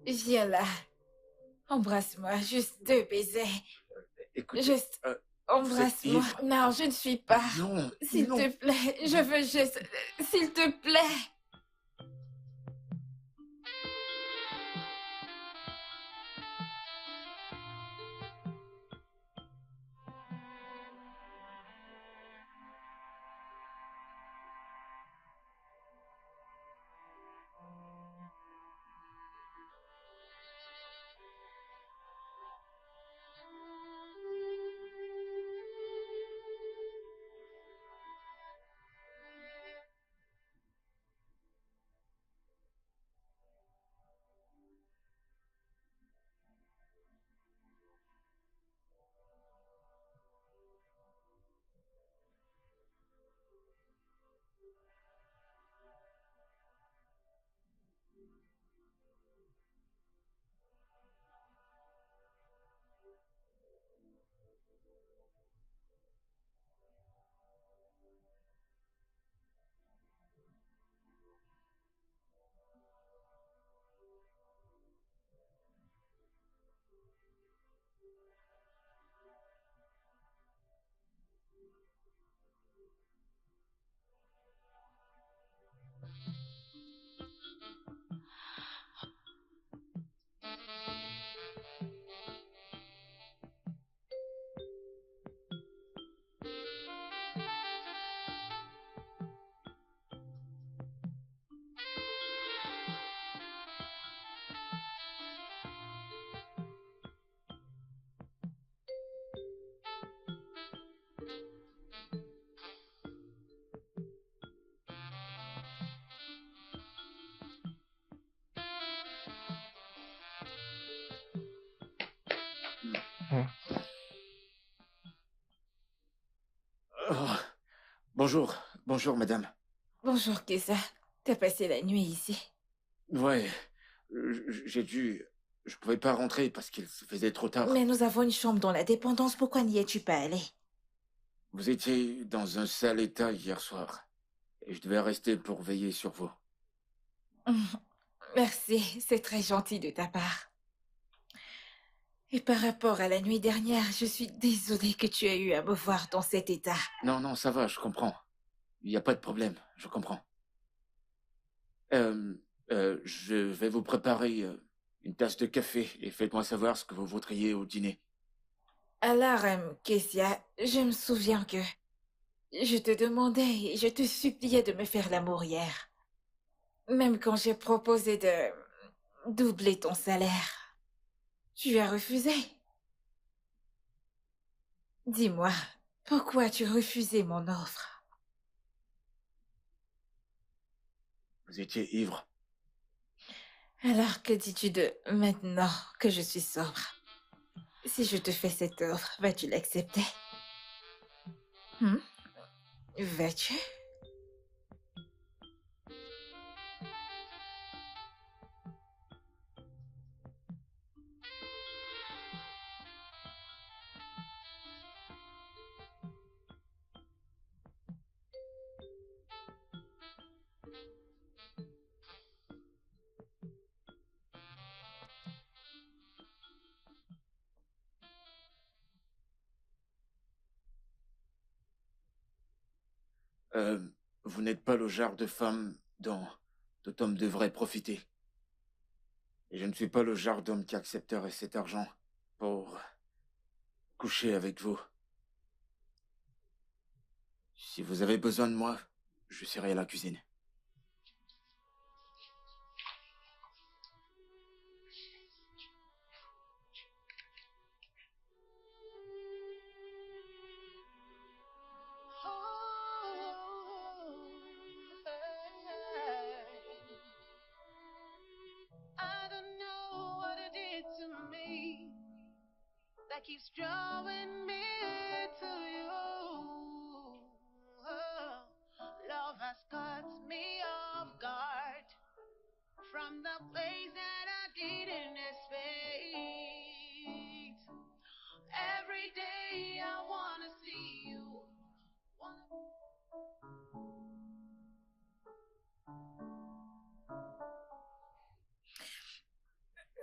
Viens là. Embrasse-moi, juste 2 baisers. Écoutez, Juste, embrasse-moi. ivre. Non, je ne suis pas. Non, S'il non. te plaît, je veux juste... S'il te plaît. Oh, bonjour, bonjour madame. Bonjour, Kessa. T'as passé la nuit ici? Ouais, j'ai dû... Je pouvais pas rentrer parce qu'il se faisait trop tard. Mais nous avons une chambre dans la dépendance, pourquoi n'y es-tu pas allé? Vous étiez dans un sale état hier soir. Et je devais rester pour veiller sur vous. Merci, c'est très gentil de ta part. Et par rapport à la nuit dernière, je suis désolée que tu aies eu à me voir dans cet état. Non, non, ça va, je comprends. Il n'y a pas de problème, je comprends. Je vais vous préparer une tasse de café et faites-moi savoir ce que vous voudriez au dîner. Alors, Kessia, je me souviens que je te demandais et je te suppliais de me faire l'amour hier. Même quand j'ai proposé de doubler ton salaire, tu as refusé. Dis-moi, pourquoi as-tu refusé mon offre? Vous étiez ivre. Alors que dis-tu de maintenant que je suis sobre? Si je te fais cette offre, vas-tu l'accepter? Vas-tu? Vous n'êtes pas le genre de femme dont tout homme devrait profiter. Et je ne suis pas le genre d'homme qui accepterait cet argent pour coucher avec vous. Si vous avez besoin de moi, je serai à la cuisine. I don't know what it did to me that keeps drawing me to you. Oh, love has caught me off guard from the place that I didn't expect. Every day I wanna see you.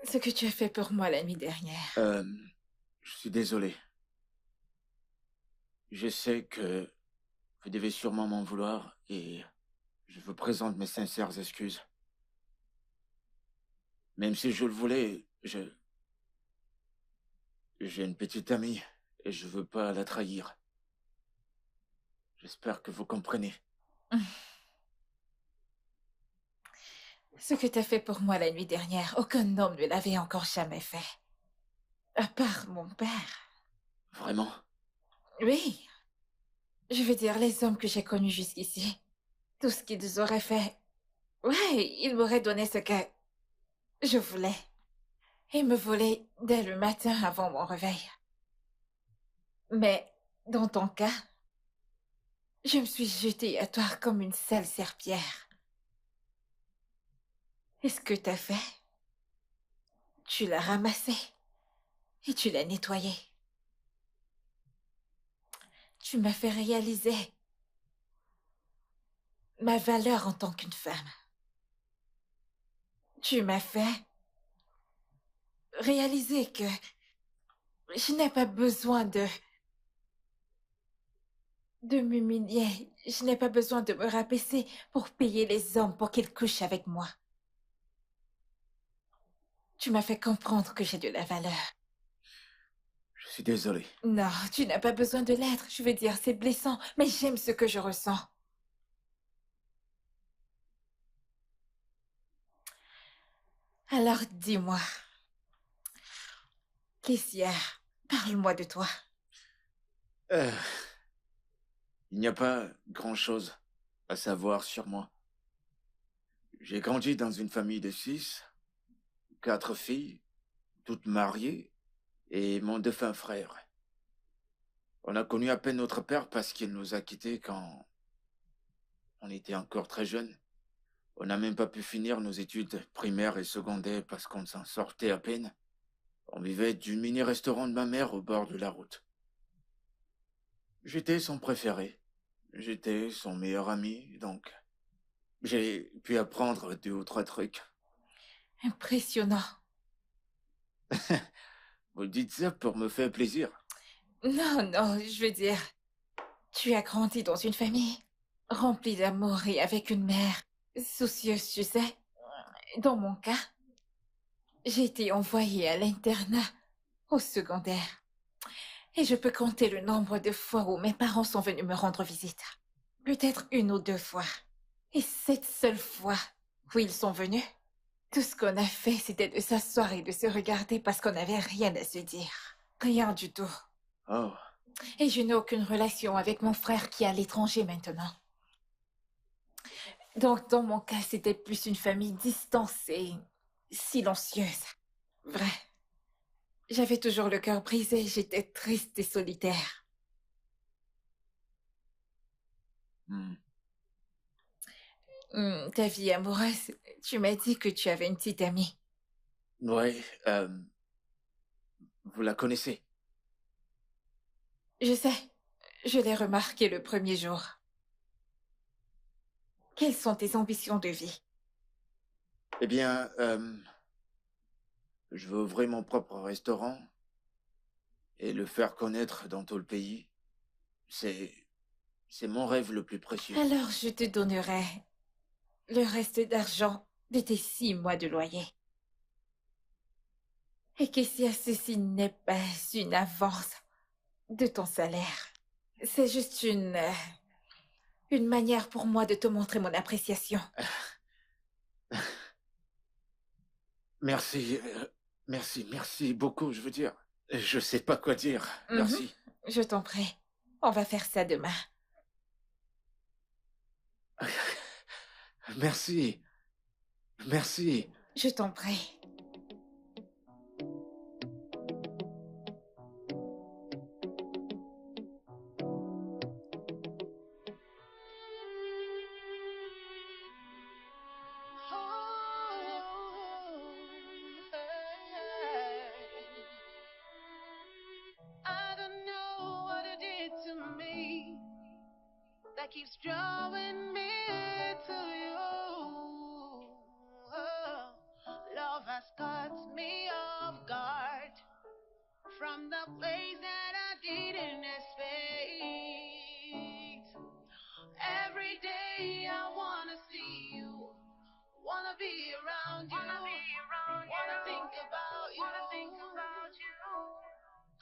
Ce que tu as fait pour moi la nuit dernière. Je suis désolé. Je sais que vous devez sûrement m'en vouloir et je vous présente mes sincères excuses. Même si je le voulais, j'ai une petite amie et je veux pas la trahir. J'espère que vous comprenez. Ce que tu as fait pour moi la nuit dernière, aucun homme ne l'avait encore jamais fait. À part mon père. Vraiment? Oui. Je veux dire, les hommes que j'ai connus jusqu'ici, tout ce qu'ils auraient fait, ouais, ils m'auraient donné ce que je voulais. Et me voler dès le matin avant mon réveil. Mais, dans ton cas, je me suis jetée à toi comme une sale serpillère. Et ce que t'as fait, tu l'as ramassé et tu l'as nettoyé. Tu m'as fait réaliser ma valeur en tant qu'une femme. Tu m'as fait réaliser que je n'ai pas besoin de m'humilier. Je n'ai pas besoin de me rabaisser pour payer les hommes pour qu'ils couchent avec moi. Tu m'as fait comprendre que j'ai de la valeur. Je suis désolé. Non, tu n'as pas besoin de l'être. Je veux dire, c'est blessant, mais j'aime ce que je ressens. Alors dis-moi, Kessia, parle-moi de toi. Il n'y a pas grand-chose à savoir sur moi. J'ai grandi dans une famille de 6, 4 filles, toutes mariées, et mon défunt frère. On a connu à peine notre père parce qu'il nous a quittés quand on était encore très jeunes. On n'a même pas pu finir nos études primaires et secondaires parce qu'on s'en sortait à peine. On vivait du mini-restaurant de ma mère au bord de la route. J'étais son préféré. J'étais son meilleur ami, donc j'ai pu apprendre 2 ou 3 trucs. Impressionnant. Vous dites ça pour me faire plaisir. Non, non, je veux dire, tu as grandi dans une famille remplie d'amour et avec une mère soucieuse, tu sais. Dans mon cas, j'ai été envoyée à l'internat au secondaire. Et je peux compter le nombre de fois où mes parents sont venus me rendre visite. Peut-être 1 ou 2 fois. Et cette seule fois où ils sont venus, tout ce qu'on a fait, c'était de s'asseoir et de se regarder parce qu'on n'avait rien à se dire. Rien du tout. Oh, Et je n'ai aucune relation avec mon frère qui est à l'étranger maintenant. Donc, dans mon cas, c'était plus une famille distancée, silencieuse. Vrai. J'avais toujours le cœur brisé, j'étais triste et solitaire. hmm. Ta vie amoureuse, tu m'as dit que tu avais une petite amie. Ouais, vous la connaissez? Je sais, je l'ai remarqué le premier jour. Quelles sont tes ambitions de vie? Eh bien, je veux ouvrir mon propre restaurant et le faire connaître dans tout le pays. C'est mon rêve le plus précieux. Alors je te donnerai le reste d'argent de tes 6 mois de loyer. Et que si ceci n'est pas une avance de ton salaire, c'est juste une manière pour moi de te montrer mon appréciation. Merci, merci beaucoup, je veux dire. Je sais pas quoi dire. Mhm. Merci. Je t'en prie, on va faire ça demain. Merci. Merci. Je t'en prie. I don't know what it did to me that keeps drawing me to you. Oh, love has caught me off guard from the place that I didn't expect. Every day I wanna see you, wanna be around you, wanna think about you.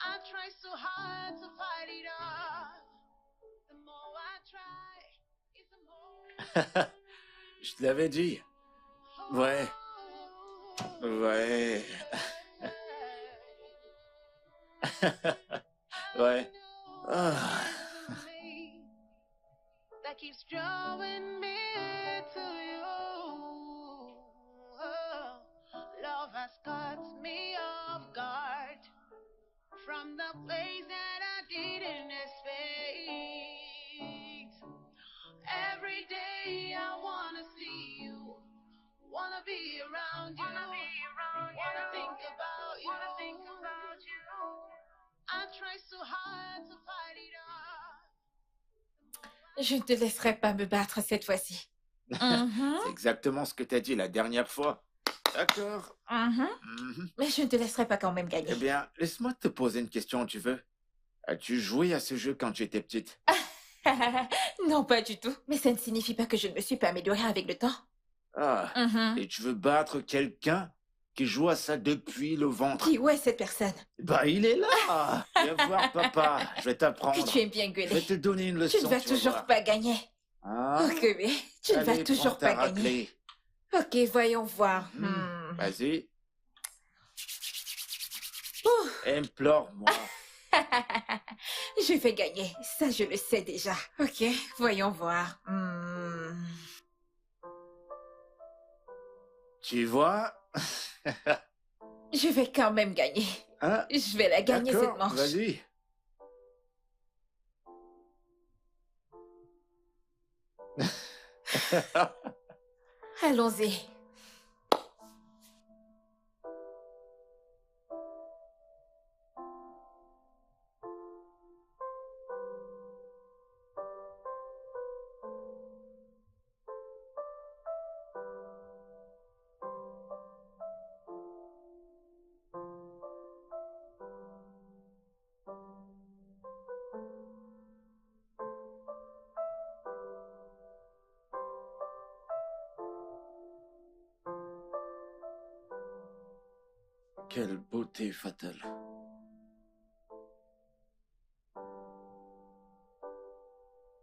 I try so hard to fight it off. The more I try, it's the more. Je te l'avais dit. Ouais. Ouais. Ouais. Ah. That keeps drawing me to you. Oh, love has caught me off guard from the place that I didn't expect. Every day I wanna see you, wanna be around you, wanna think about you. I try so hard to fight it off. Je ne te laisserai pas me battre cette fois-ci. Mhm, C'est exactement ce que t'as dit la dernière fois. D'accord. mhm. Mhm. Mais je ne te laisserai pas quand même Eh gagner. bien, laisse-moi te poser une question, tu veux. As-tu joué à ce jeu quand tu étais petite? Non, pas du tout. Mais ça ne signifie pas que je ne me suis pas améliorée avec le temps. Ah. Mhm. Et tu veux battre quelqu'un qui joue à ça depuis le ventre? Qui, où est cette personne? Bah, il est là. Viens voir, papa. Je vais t'apprendre. Que tu aimes bien Je vais gueuler. te donner une leçon. Tu ne vas tu toujours voir. pas gagner. Hein? Ok, mais tu ne vas Allez, toujours prends ta pas gagner. raclée. Ok, voyons voir. Vas-y. Implore-moi. Je vais gagner. Ça, je le sais déjà. Ok, voyons voir. Tu vois? Je vais quand même gagner. Hein? Je vais la gagner, cette D'accord, manche. vas-y. Allons-y. Quelle beauté fatale.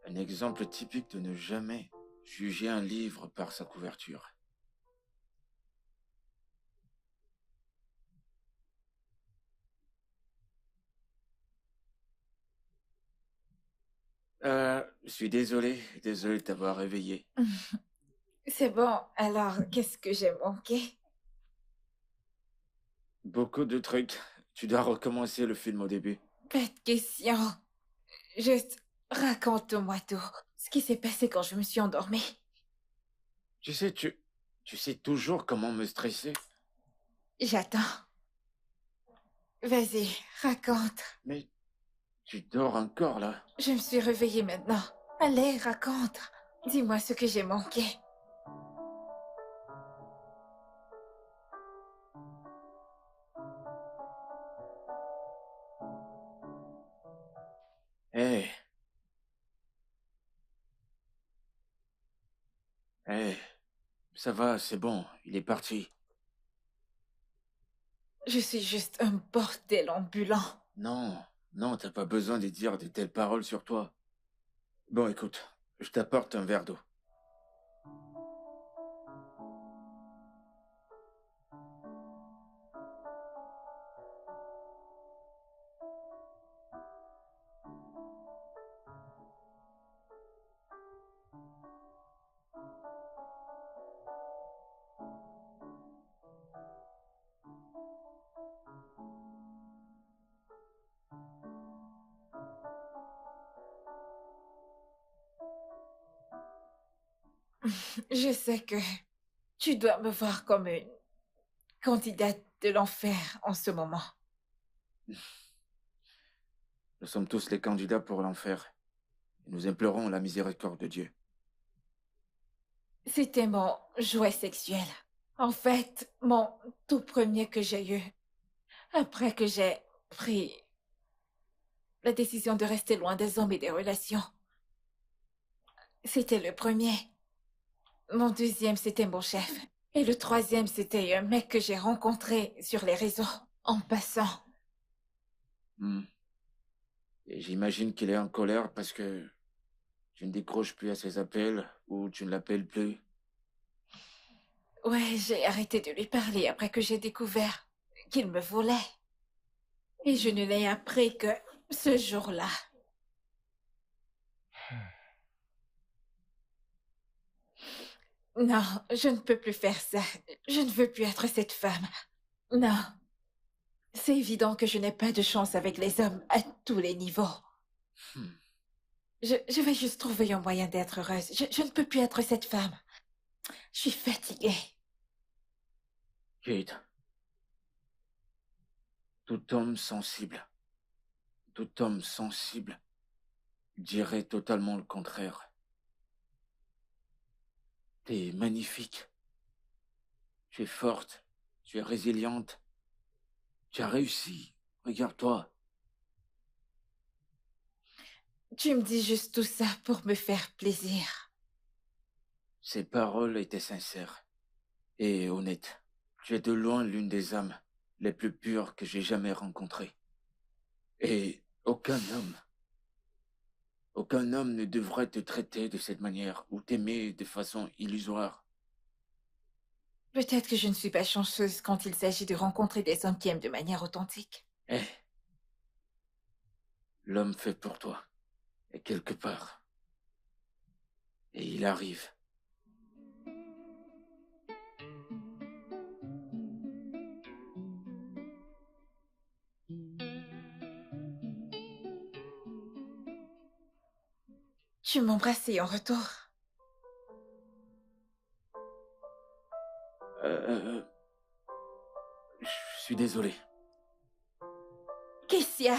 Un exemple typique de ne jamais juger un livre par sa couverture. Je suis désolé de t'avoir réveillé. C'est bon, alors qu'est-ce que j'ai manqué? Beaucoup de trucs. Tu dois recommencer le film au début. Pas de question. Juste, raconte-moi tout. Ce qui s'est passé quand je me suis endormie. Tu sais, tu sais toujours comment me stresser. J'attends. Vas-y, raconte. Mais tu dors encore là. Je me suis réveillée maintenant. Allez, raconte. Dis-moi ce que j'ai manqué. Hé. Hé. Ça va, c'est bon, il est parti. Je suis juste un bordel ambulant. Non, non, t'as pas besoin de dire de telles paroles sur toi. Bon, écoute, je t'apporte un verre d'eau. Je sais que tu dois me voir comme une candidate de l'enfer en ce moment. Nous sommes tous les candidats pour l'enfer. Nous implorons la miséricorde de Dieu. C'était mon jouet sexuel. En fait, mon tout premier que j'ai eu. Après que j'ai pris la décision de rester loin des hommes et des relations. C'était le premier. Mon deuxième, c'était mon chef. Et le troisième, c'était un mec que j'ai rencontré sur les réseaux, en passant. Hmm. Et j'imagine qu'il est en colère parce que tu ne décroches plus à ses appels ou tu ne l'appelles plus. Ouais, j'ai arrêté de lui parler après que j'ai découvert qu'il me volait. Et je ne l'ai appris que ce jour-là. Non, je ne peux plus faire ça. Je ne veux plus être cette femme. Non. C'est évident que je n'ai pas de chance avec les hommes à tous les niveaux. Hmm. Je vais juste trouver un moyen d'être heureuse. Je ne peux plus être cette femme. Je suis fatiguée. Kate, tout homme sensible dirait totalement le contraire. T'es magnifique. Tu es forte. Tu es résiliente. Tu as réussi. Regarde-toi. Tu me dis juste tout ça pour me faire plaisir. Ces paroles étaient sincères et honnêtes. Tu es de loin l'une des âmes les plus pures que j'ai jamais rencontrées. Et aucun homme ne devrait te traiter de cette manière ou t'aimer de façon illusoire. Peut-être que je ne suis pas chanceuse quand il s'agit de rencontrer des hommes qui aiment de manière authentique. Eh, l'homme fait pour toi est quelque part. Et il arrive. Tu m'embrassais en retour. Je suis désolé. Qu'est-ce qu'il y a?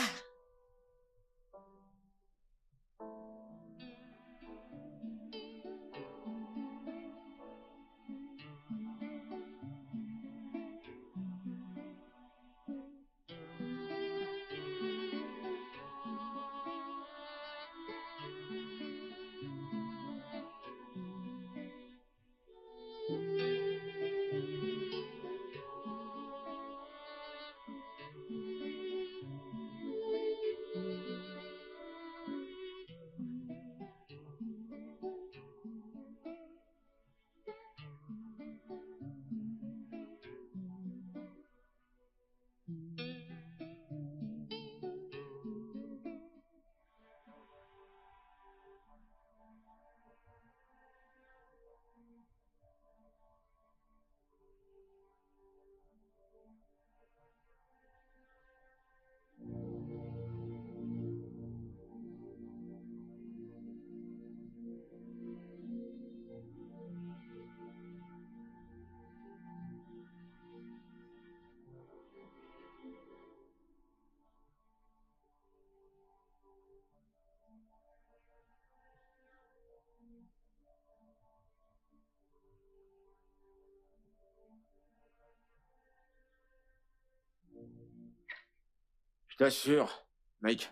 Je t'assure, mec,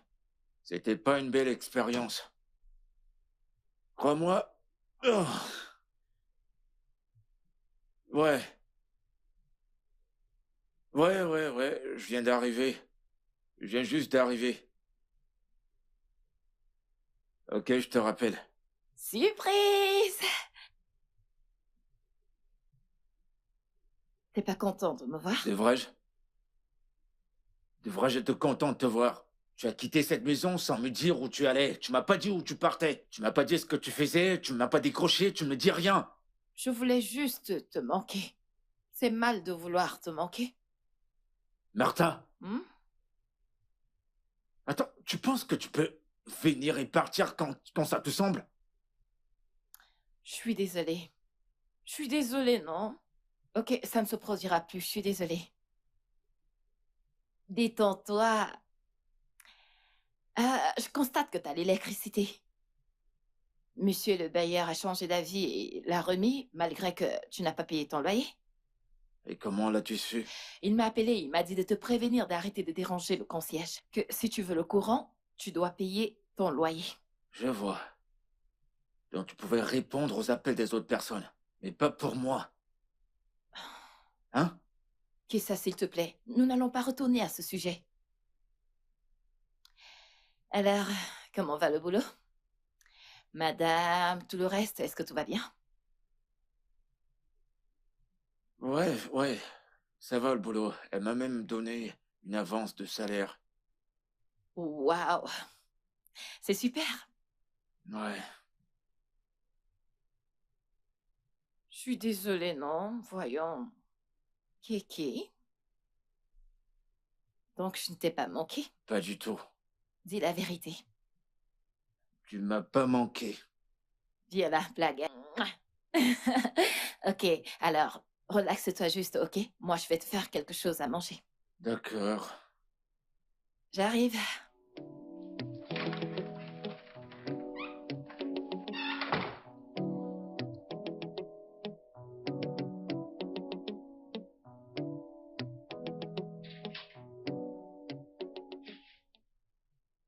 c'était pas une belle expérience. Crois-moi. Oh. Ouais. Ouais, je viens d'arriver. Je viens juste d'arriver. Ok, je te rappelle. Surprise! T'es pas content de me voir? Devrais-je être content de te voir? Tu as quitté cette maison sans me dire où tu allais. Tu m'as pas dit où tu partais. Tu m'as pas dit ce que tu faisais. Tu m'as pas décroché. Tu me dis rien. Je voulais juste te manquer. C'est mal de vouloir te manquer. Martha, Hmm? attends, tu penses que tu peux venir et partir quand ça te semble? Je suis désolée. Je suis désolée, non? Ok, ça ne se produira plus, je suis désolée. Détends-toi. Je constate que t'as l'électricité. Monsieur le bailleur a changé d'avis et l'a remis, malgré que tu n'as pas payé ton loyer. Et comment l'as-tu su? Il m'a appelé, il m'a dit de te prévenir d'arrêter de déranger le concierge. Que si tu veux le courant, tu dois payer ton loyer. Je vois. Donc tu pouvais répondre aux appels des autres personnes, mais pas pour moi. Hein? Qu'est-ce ça, s'il te plaît? Nous n'allons pas retourner à ce sujet. Alors, comment va le boulot? Madame, tout le reste, est-ce que tout va bien? Ouais, ça va le boulot. Elle m'a même donné une avance de salaire. Waouh! C'est super! Ouais. Je suis désolée, non? Voyons. Kéké? Donc, je ne t'ai pas manqué? Pas du tout. Dis la vérité. Tu m'as pas manqué. Dis à la blague. Ok, alors, relaxe-toi juste, ok? Moi, je vais te faire quelque chose à manger. D'accord. J'arrive.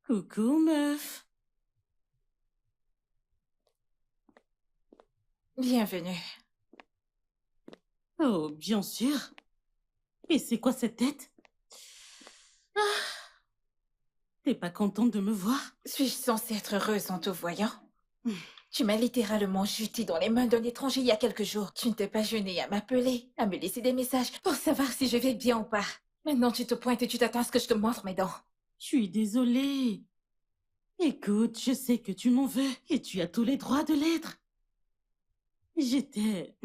Coucou, meuf. Bienvenue. Oh, bien sûr. Et c'est quoi cette tête? Ah, t'es pas contente de me voir? Suis-je censée être heureuse en te voyant? Tu m'as littéralement jeté dans les mains d'un étranger il y a quelques jours. Tu ne t'es pas gêné à m'appeler, à me laisser des messages pour savoir si je vais bien ou pas. Maintenant, tu te pointes et tu t'attends à ce que je te montre mes dents. Je suis désolée. Écoute, je sais que tu m'en veux et tu as tous les droits de l'être. J'étais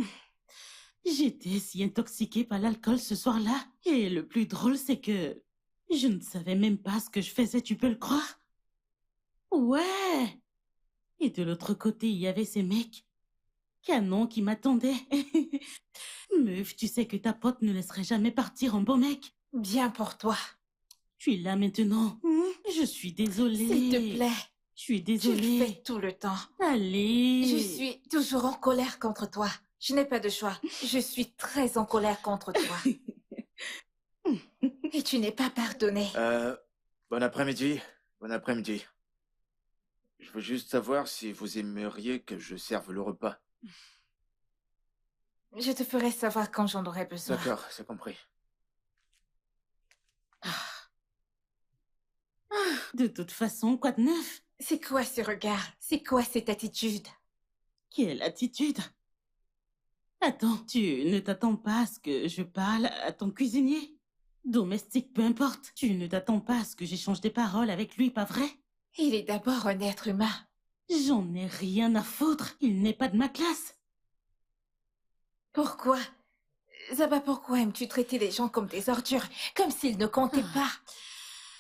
si intoxiquée par l'alcool ce soir-là. Et le plus drôle, c'est que je ne savais même pas ce que je faisais, tu peux le croire? Ouais. Et de l'autre côté, il y avait ces mecs canons qui m'attendaient. Meuf, tu sais que ta pote ne laisserait jamais partir un beau mec. Bien pour toi. Tu es là maintenant. Je suis désolée. S'il te plaît, Je suis tu le désolée. fais tout le temps. Allez. Je suis toujours en colère contre toi. Je n'ai pas de choix. Je suis très en colère contre toi. Et tu n'es pas pardonné. Bon après-midi. Bon après-midi. Je veux juste savoir si vous aimeriez que je serve le repas. Je te ferai savoir quand j'en aurai besoin. D'accord, c'est compris. De toute façon, quoi de neuf? C'est quoi ce regard? C'est quoi cette attitude? Quelle attitude? Attends, tu ne t'attends pas à ce que je parle à ton cuisinier? Domestique, peu importe. Tu ne t'attends pas à ce que j'échange des paroles avec lui, pas vrai? Il est d'abord un être humain. J'en ai rien à foutre. Il n'est pas de ma classe. Pourquoi? Zaba, pourquoi aimes-tu traiter les gens comme des ordures? Comme s'ils ne comptaient pas?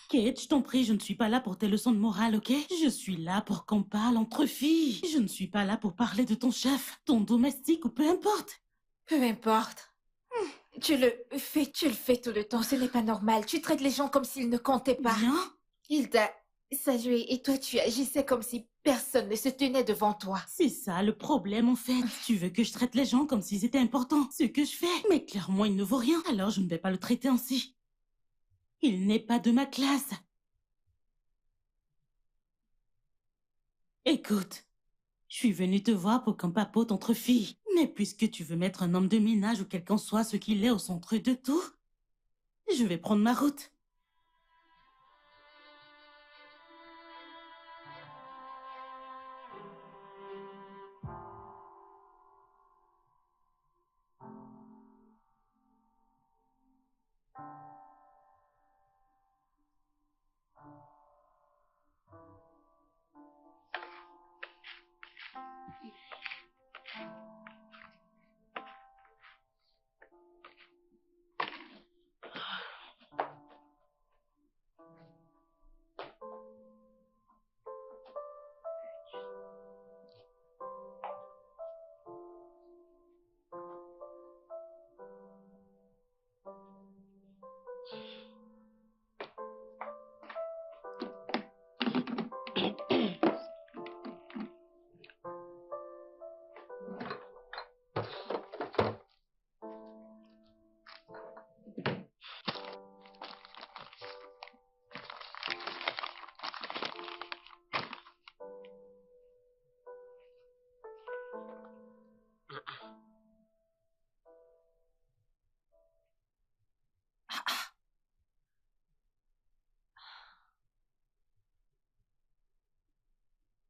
Kate, je t'en prie, je ne suis pas là pour tes leçons de morale, ok? Je suis là pour qu'on parle entre filles. Je ne suis pas là pour parler de ton chef, ton domestique ou peu importe. Peu importe. Tu le fais tout le temps. Ce n'est pas normal. Tu traites les gens comme s'ils ne comptaient pas. Bien. Il t'a salué et toi tu agissais comme si personne ne se tenait devant toi. C'est ça le problème en fait. Tu veux que je traite les gens comme s'ils étaient importants. Ce que je fais. Mais clairement, il ne vaut rien. Alors je ne vais pas le traiter ainsi. Il n'est pas de ma classe. Écoute, je suis venue te voir pour qu'on papote entre filles. Mais puisque tu veux mettre un homme de ménage ou quel qu'en soit ce qu'il est au centre de tout, je vais prendre ma route.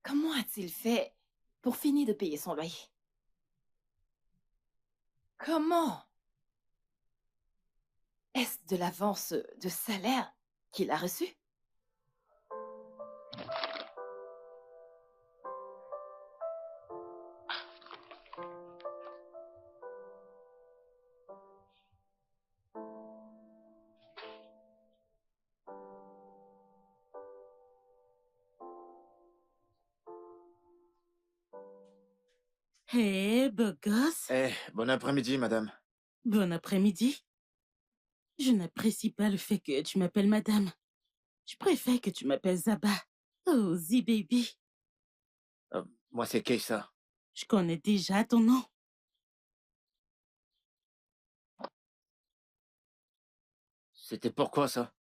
Comment a-t-il fait pour finir de payer son loyer? Comment? Est-ce de l'avance de salaire qu'il a reçu? Hé, beau gosse. Bon après-midi, madame. Bon après-midi. Je n'apprécie pas le fait que tu m'appelles madame. Je préfère que tu m'appelles Zaba. Oh, Z-Baby. Moi, c'est Keissa. Je connais déjà ton nom. C'était pourquoi, ça?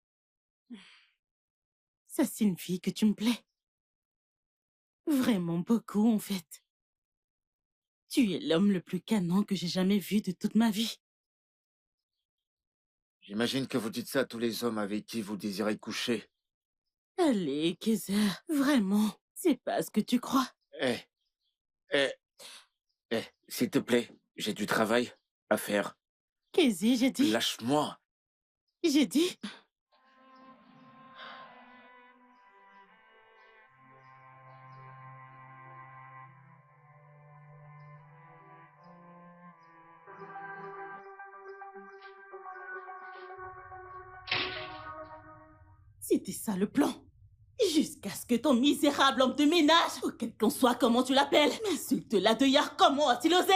Ça signifie que tu me plais. Vraiment beaucoup, en fait. Tu es l'homme le plus canon que j'ai jamais vu de toute ma vie. J'imagine que vous dites ça à tous les hommes avec qui vous désirez coucher. Allez, Kaiser, vraiment, c'est pas ce que tu crois. Eh, eh, s'il te plaît, j'ai du travail à faire. Kaiser, j'ai dit. Lâche-moi. J'ai dit. C'était ça le plan. Jusqu'à ce que ton misérable homme de ménage, ou quel qu'on soit comment tu l'appelles, m'insulte la deuillard. Comment a-t-il osé?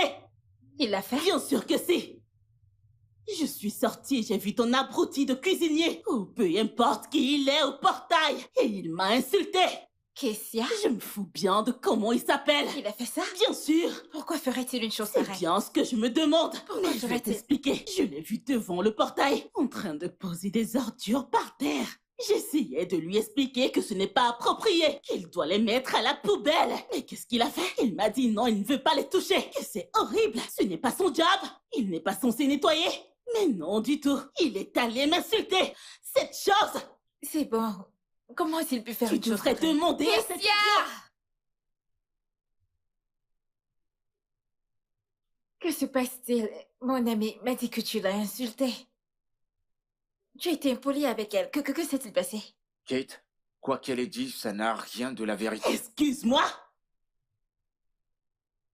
Il l'a fait? Bien sûr que si. Je suis sortie, j'ai vu ton abruti de cuisinier, ou peu importe qui il est au portail, et il m'a insulté. Kessia? Je me fous bien de comment il s'appelle. Il a fait ça? Bien sûr. Pourquoi ferait-il une chose C'est pareille? bien ce que je me demande. Pourquoi Mais je vais ferait-il? t'expliquer. Je l'ai vu devant le portail, en train de poser des ordures par terre. J'essayais de lui expliquer que ce n'est pas approprié, qu'il doit les mettre à la poubelle. Mais qu'est-ce qu'il a fait? Il m'a dit non, il ne veut pas les toucher, que c'est horrible. Ce n'est pas son job. Il n'est pas censé nettoyer. Mais non du tout. Il est allé m'insulter. Cette chose. C'est bon. Comment a-t-il pu faire Tu une chose devrais pareille? demander à cet Kessia! idiot. Que se passe-t-il? Mon ami m'a dit que tu l'as insultée. Tu étais impoli avec elle. Que s'est-il passé? Kate, quoi qu'elle ait dit, ça n'a rien de la vérité. Excuse-moi.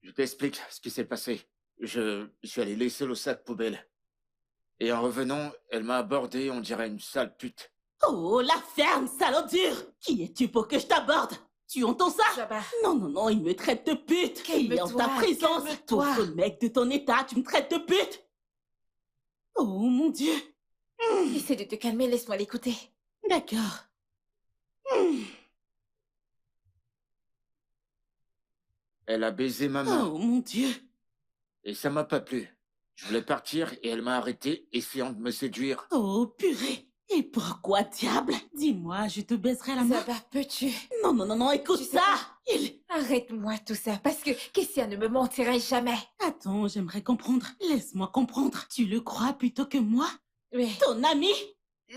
Je t'explique ce qui s'est passé. Je suis allé laisser le sac poubelle. Et en revenant, elle m'a abordé, on dirait une sale pute. Oh, la ferme, salaud dur. Qui es-tu pour que je t'aborde? Tu entends ça? Zabba, Non, il me traite de pute. Calme-toi, Et en ta présence, calme-toi. pauvre mec de ton état, tu me traites de pute. Oh, mon Dieu. essaie de te calmer, laisse-moi l'écouter. D'accord. Elle a baisé ma main, Oh, mon Dieu. et ça m'a pas plu. Je voulais partir, et elle m'a arrêté, essayant de me séduire. Oh, purée. Et pourquoi, diable? Dis-moi, je te baisserai la main. Zabba, peux-tu? Non, écoute Tu sais ça. Arrête-moi tout ça, parce que Kessia ne me mentirait jamais. Attends, j'aimerais comprendre. Laisse-moi comprendre. Tu le crois plutôt que moi? Oui. Ton ami?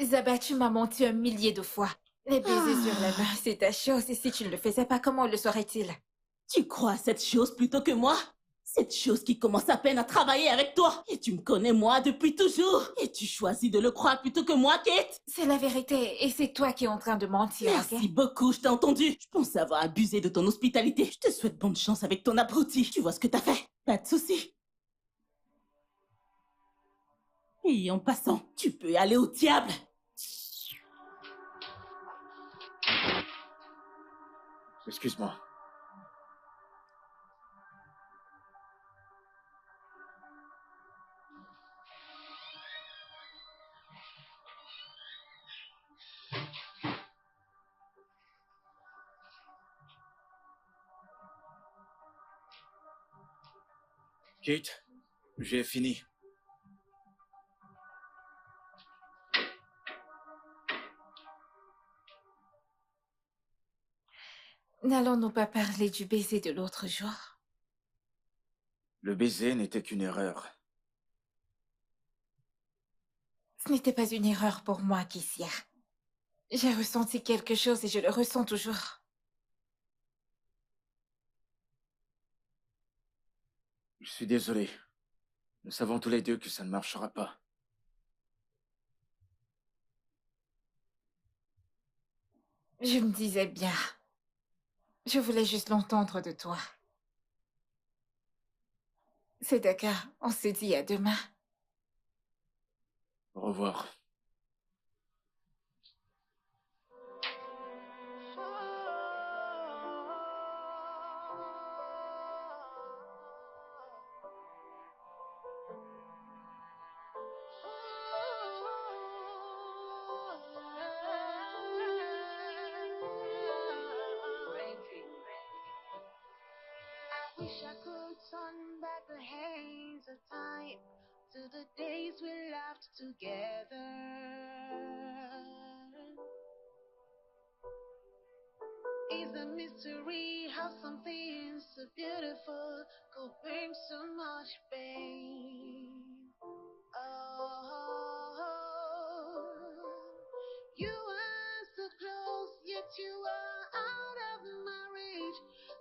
Zabba, tu m'as menti 1 millier de fois. Les baisers sur la main, c'est ta chose, et si tu ne le faisais pas, comment le saurait-il? Tu crois à cette chose plutôt que moi? Cette chose qui commence à peine à travailler avec toi. Et tu me connais moi depuis toujours. Et tu choisis de le croire plutôt que moi, Kate? C'est la vérité, et c'est toi qui es en train de mentir, Merci ok? beaucoup, je t'ai entendu. Je pensais avoir abusé de ton hospitalité. Je te souhaite bonne chance avec ton abruti. Tu vois ce que t'as fait? Pas de souci. Et en passant, tu peux aller au diable. Excuse-moi. Kate, j'ai fini. N'allons-nous pas parler du baiser de l'autre jour? Le baiser n'était qu'une erreur. Ce n'était pas une erreur pour moi, Kessia. J'ai ressenti quelque chose et je le ressens toujours. Je suis désolé. Nous savons tous les deux que ça ne marchera pas. Je me disais bien. Je voulais juste l'entendre de toi. C'est d'accord, on se dit à demain. Au revoir. I wish I could turn back the hands of time to the days we laughed together. It's a mystery how something so beautiful could bring so much pain. Oh, you are so close, yet you are out of my reach,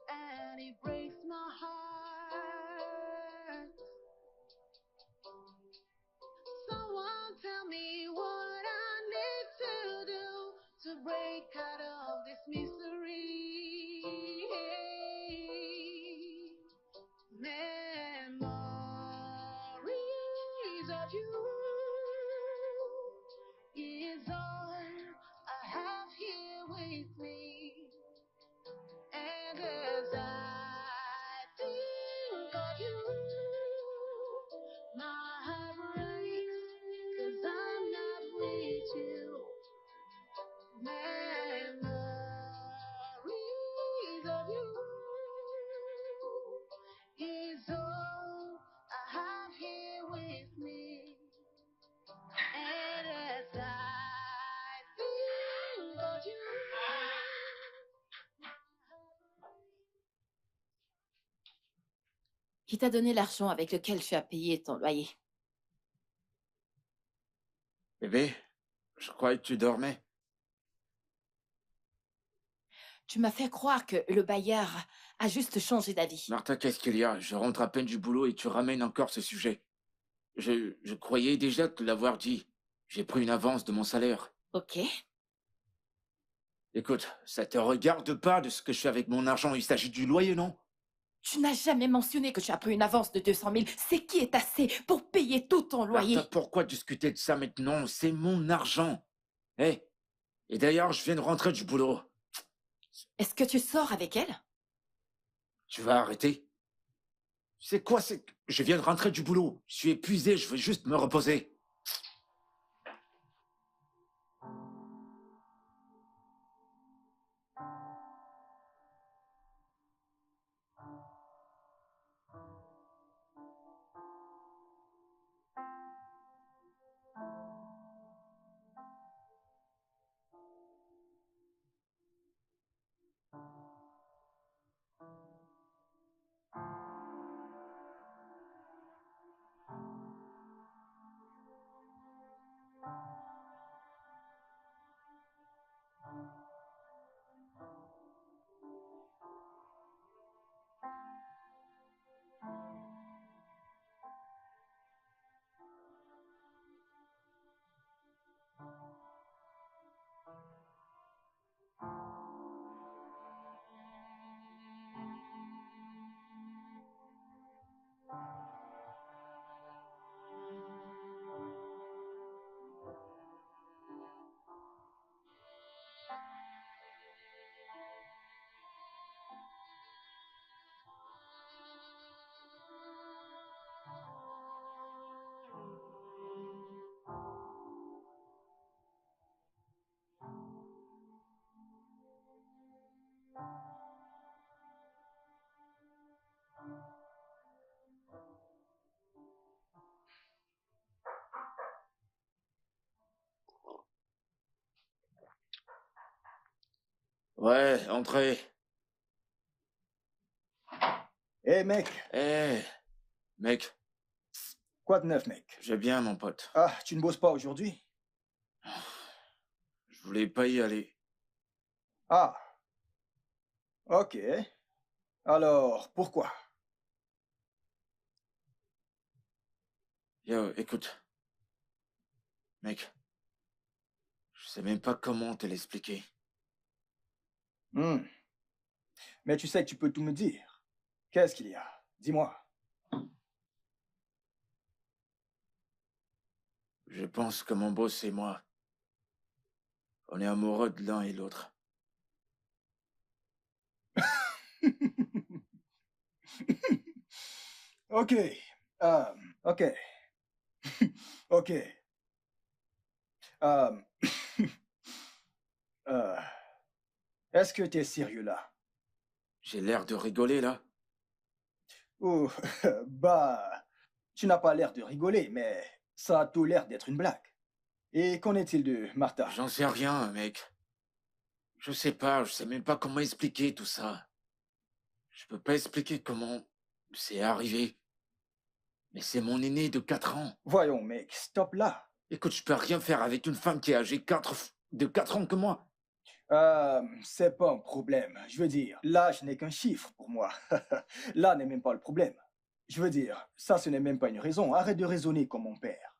and it breaks my heart. Someone tell me what I need to do to break out of this misery. Memories Memories of you is all I have here with me. And as I think of you, Qui t'a donné l'argent avec lequel tu as payé ton loyer? Bébé, je croyais que tu dormais. Tu m'as fait croire que le bailleur a juste changé d'avis. Martha, qu'est-ce qu'il y a? Je rentre à peine du boulot et tu ramènes encore ce sujet. Je croyais déjà te l'avoir dit. J'ai pris une avance de mon salaire. Ok. Écoute, ça te regarde pas de ce que je fais avec mon argent. Il s'agit du loyer, non? Tu n'as jamais mentionné que tu as pris une avance de 200 000. C'est qui est assez pour payer tout ton loyer? Martha, pourquoi discuter de ça maintenant? C'est mon argent. Hé, et d'ailleurs, je viens de rentrer du boulot. Est-ce que tu sors avec elle? Tu vas arrêter? C'est quoi? Je viens de rentrer du boulot. Je suis épuisé, je veux juste me reposer. Ouais, entrez. Hé, mec. Eh, mec, Quoi de neuf, mec? je vais bien, mon pote. Ah, tu ne bosses pas aujourd'hui? Je voulais pas y aller. Ah. Ok. Alors, pourquoi? Yo, écoute. Mec, je sais même pas comment te l'expliquer. Hmm. Mais tu sais que tu peux tout me dire. Qu'est-ce qu'il y a? Dis-moi. Je pense que mon boss et moi, on est amoureux de l'un et l'autre. Ok. Ok. Ok. Euh, euh, Est-ce que t'es sérieux là? J'ai l'air de rigoler, là? Ou, bah, tu n'as pas l'air de rigoler, mais ça a tout l'air d'être une blague. Et qu'en est-il de Martha? J'en sais rien, mec. Je sais pas, je sais même pas comment expliquer tout ça. Je peux pas expliquer comment c'est arrivé. Mais c'est mon aîné de 4 ans. Voyons, mec, stop là. Écoute, je peux rien faire avec une femme qui est âgée de 4 ans que moi. C'est pas un problème. Je veux dire, l'âge n'est qu'un chiffre pour moi. Là n'est même pas le problème. Je veux dire, ça ce n'est même pas une raison. Arrête de raisonner comme mon père.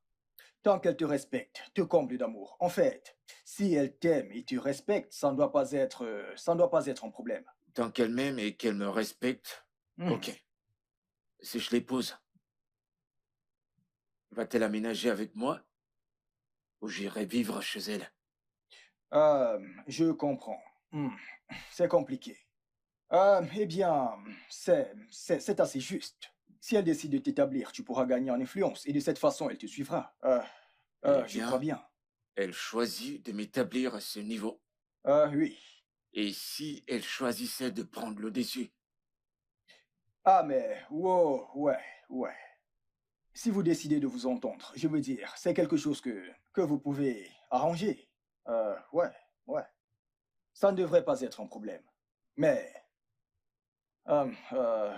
Tant qu'elle te respecte, te comble d'amour. En fait, si elle t'aime et te respecte, ça ne doit pas être un problème. Tant qu'elle m'aime et qu'elle me respecte, Hmm. ok. Si je l'épouse, va-t-elle aménager avec moi? Ou j'irai vivre chez elle? Je comprends. Hmm. C'est compliqué. Eh bien, c'est assez juste. Si elle décide de t'établir, tu pourras gagner en influence et de cette façon, elle te suivra. Eh Je bien. crois bien. Elle choisit de m'établir à ce niveau. Oui. Et si elle choisissait de prendre le dessus? Ah, mais, wow, ouais. Si vous décidez de vous entendre, je veux dire, c'est quelque chose que vous pouvez arranger. Ouais. Ça ne devrait pas être un problème. Mais, euh, euh,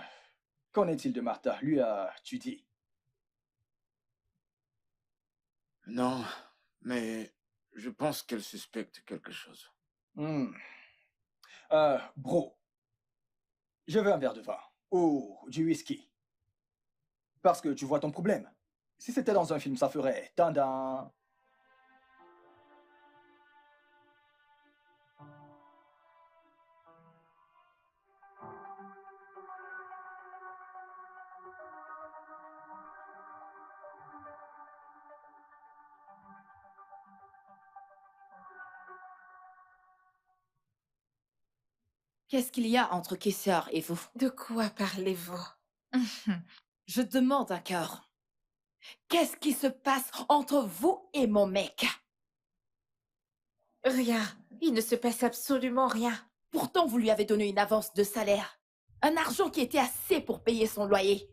qu'en est-il de Martha? Lui as-tu dit? Non, mais je pense qu'elle suspecte quelque chose. Hmm. Bro, je veux un verre de vin. Ou du whisky. Parce que tu vois ton problème. Si c'était dans un film, ça ferait tadam. Qu'est-ce qu'il y a entre Kessler et vous? De quoi parlez-vous? Je demande encore. Qu'est-ce qui se passe entre vous et mon mec? Rien. Il ne se passe absolument rien. Pourtant, vous lui avez donné une avance de salaire. Un argent qui était assez pour payer son loyer.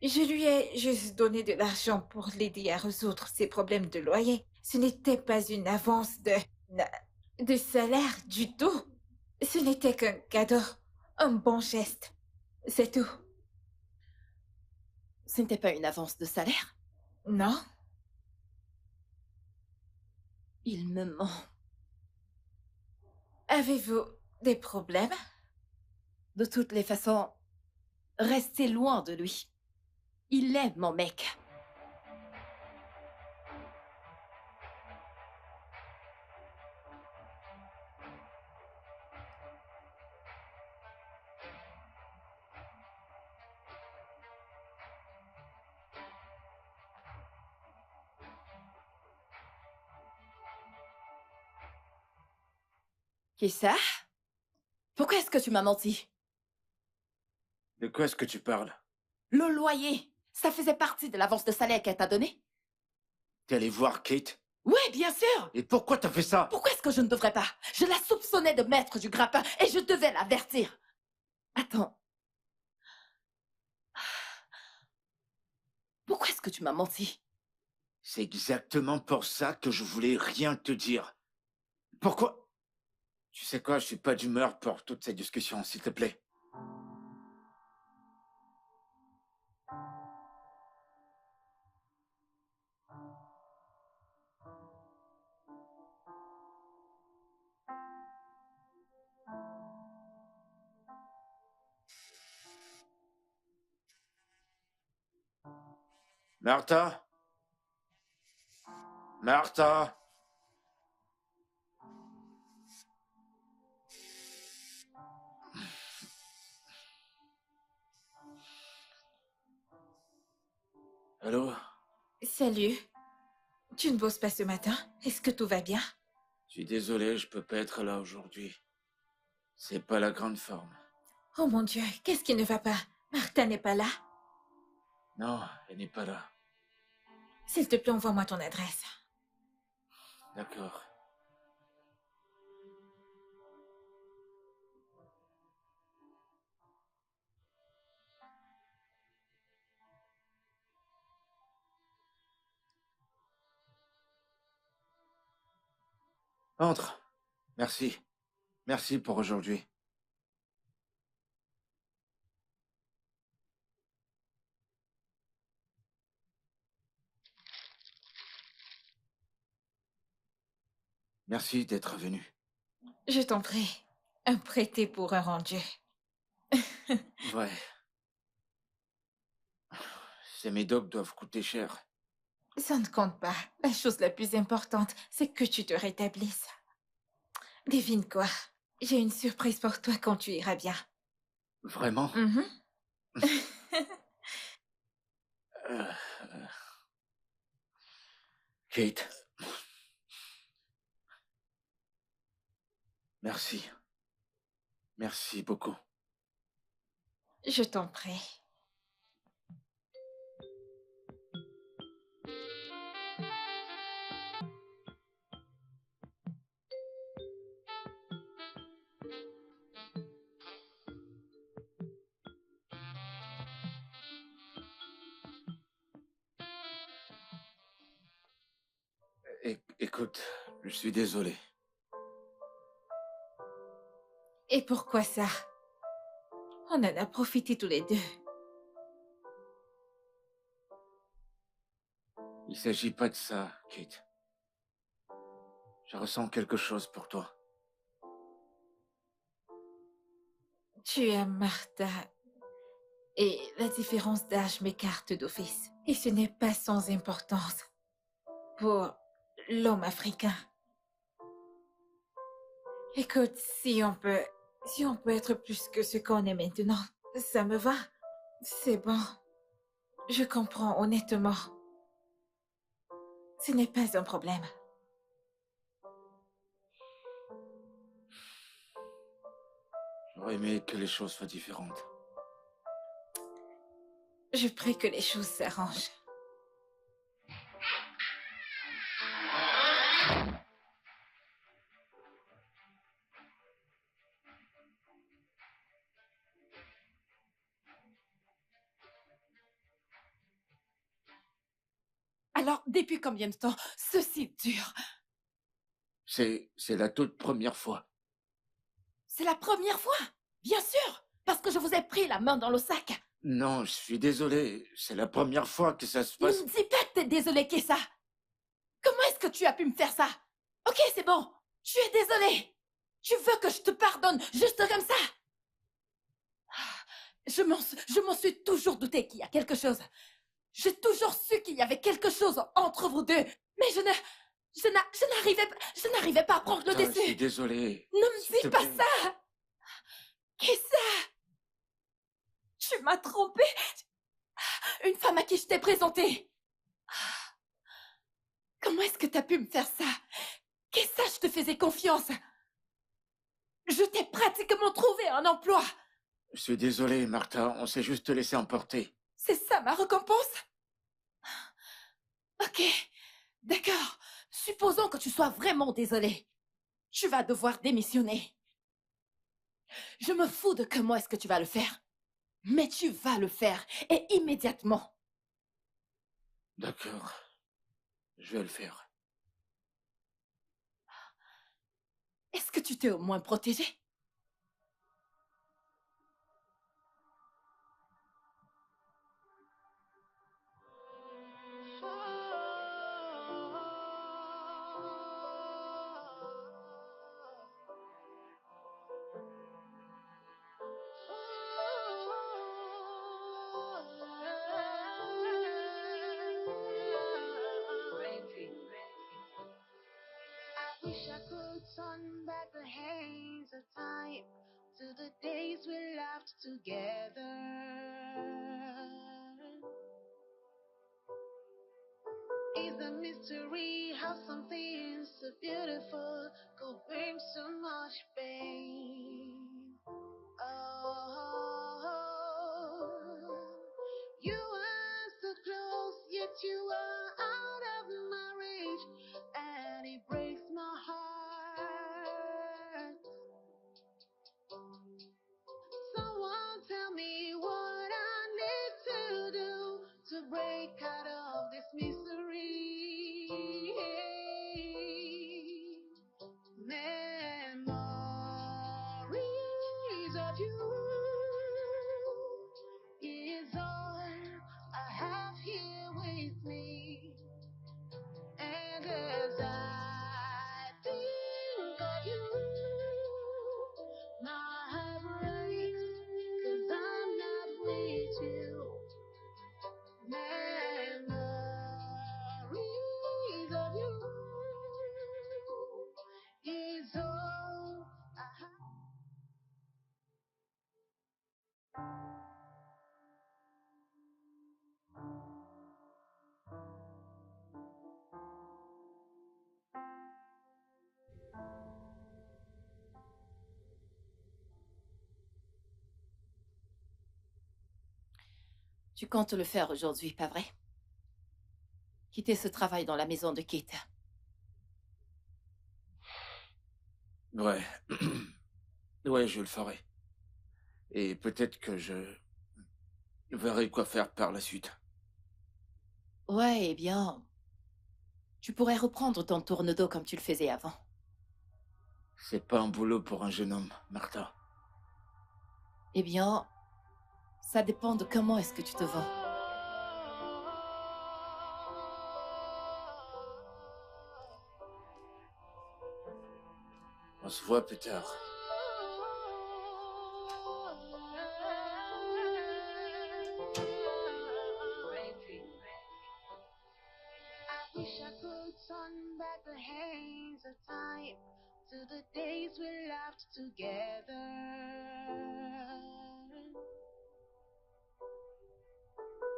Je lui ai juste donné de l'argent pour l'aider à résoudre ses problèmes de loyer. Ce n'était pas une avance de salaire du tout. Ce n'était qu'un cadeau, un bon geste. C'est tout. Ce n'était pas une avance de salaire. Non? Il me ment. Avez-vous des problèmes? De toutes les façons, restez loin de lui. Il est mon mec. Qui ça? Pourquoi est-ce que tu m'as menti? De quoi est-ce que tu parles? Le loyer, ça faisait partie de l'avance de salaire qu'elle t'a donnée? T'es allé voir Kate? Oui, bien sûr! Et pourquoi t'as fait ça? Pourquoi est-ce que je ne devrais pas? Je la soupçonnais de mettre du grappin et je devais l'avertir. Attends. Pourquoi est-ce que tu m'as menti? C'est exactement pour ça que je voulais rien te dire. Pourquoi? Tu sais quoi, je suis pas d'humeur pour toute cette discussion, s'il te plaît. Martha? Martha? Allô? Salut. Tu ne bosses pas ce matin? Est-ce que tout va bien? Je suis désolé, je peux pas être là aujourd'hui. C'est pas la grande forme. Oh mon Dieu, qu'est-ce qui ne va pas? Martha n'est pas là? Non, elle n'est pas là. S'il te plaît, envoie-moi ton adresse. D'accord. Entre. Merci. Merci pour aujourd'hui. Merci d'être venu. Je t'en prie. Un prêté pour un rendu. Ouais. Ces médocs doivent coûter cher. Ça ne compte pas. La chose la plus importante, c'est que tu te rétablisses. Devine quoi? J'ai une surprise pour toi quand tu iras bien. Vraiment? Mhm. Euh, Kate. Merci. Merci beaucoup. Je t'en prie. Écoute, je suis désolé. Et pourquoi ça? On en a profité tous les deux. Il s'agit pas de ça, Kate. Je ressens quelque chose pour toi. Tu aimes Martha. Et la différence d'âge m'écarte d'office. Et ce n'est pas sans importance pour l'homme africain. Écoute, si on peut être plus que ce qu'on est maintenant, ça me va. C'est bon. Je comprends honnêtement. Ce n'est pas un problème. J'aurais aimé que les choses soient différentes. Je prie que les choses s'arrangent. Alors, depuis combien de temps ceci dure? C'est la toute première fois. C'est la première fois? Bien sûr, parce que je vous ai pris la main dans le sac. Non, je suis désolé. C'est la première fois que ça se Ne passe. me dis pas que t'es désolé, Kessa. Comment est-ce que tu as pu me faire ça? Ok, c'est bon. Je suis désolée. Tu veux que je te pardonne juste comme ça? Je m'en suis toujours douté qu'il y a quelque chose. J'ai toujours su qu'il y avait quelque chose entre vous deux. Mais je n'arrivais pas à prendre le Putain, je suis dessus. désolé. Ne me S'il te dis pas plaît. ça. Kessa, tu m'as trompée. Une femme à qui je t'ai présentée. Comment est-ce que t'as pu me faire ça? Kessa, je te faisais confiance. Je t'ai pratiquement trouvé un emploi. Je suis désolé, Martha. On s'est juste laissé emporter. C'est ça ma récompense? Ok, d'accord. Supposons que tu sois vraiment désolé. Tu vas devoir démissionner. Je me fous de comment est-ce que tu vas le faire. Mais tu vas le faire, et immédiatement. D'accord. Je vais le faire. Est-ce que tu t'es au moins protégé? I wish I could turn back the hands of time to the days we laughed together. It's a mystery how something so beautiful could bring so much pain. Oh, you are so close, yet you are out of my reach, and it breaks my heart. Someone tell me what I need to do to break out of this misery. Memories of you is all I have here with me. And as I think of you, my heart breaks, 'cause I'm not with you. Memories of you is all I have. Tu comptes le faire aujourd'hui, pas vrai? Quitter ce travail dans la maison de Kate. Ouais. Ouais, je le ferai. Et peut-être que je verrai quoi faire par la suite. Ouais, eh bien, Tu pourrais reprendre ton tourne-dos comme tu le faisais avant. C'est pas un boulot pour un jeune homme, Martha. Eh bien, ça dépend de comment est-ce que tu te vends. On se voit plus tard. I wish I could turn back the hands of time to the days we laughed together.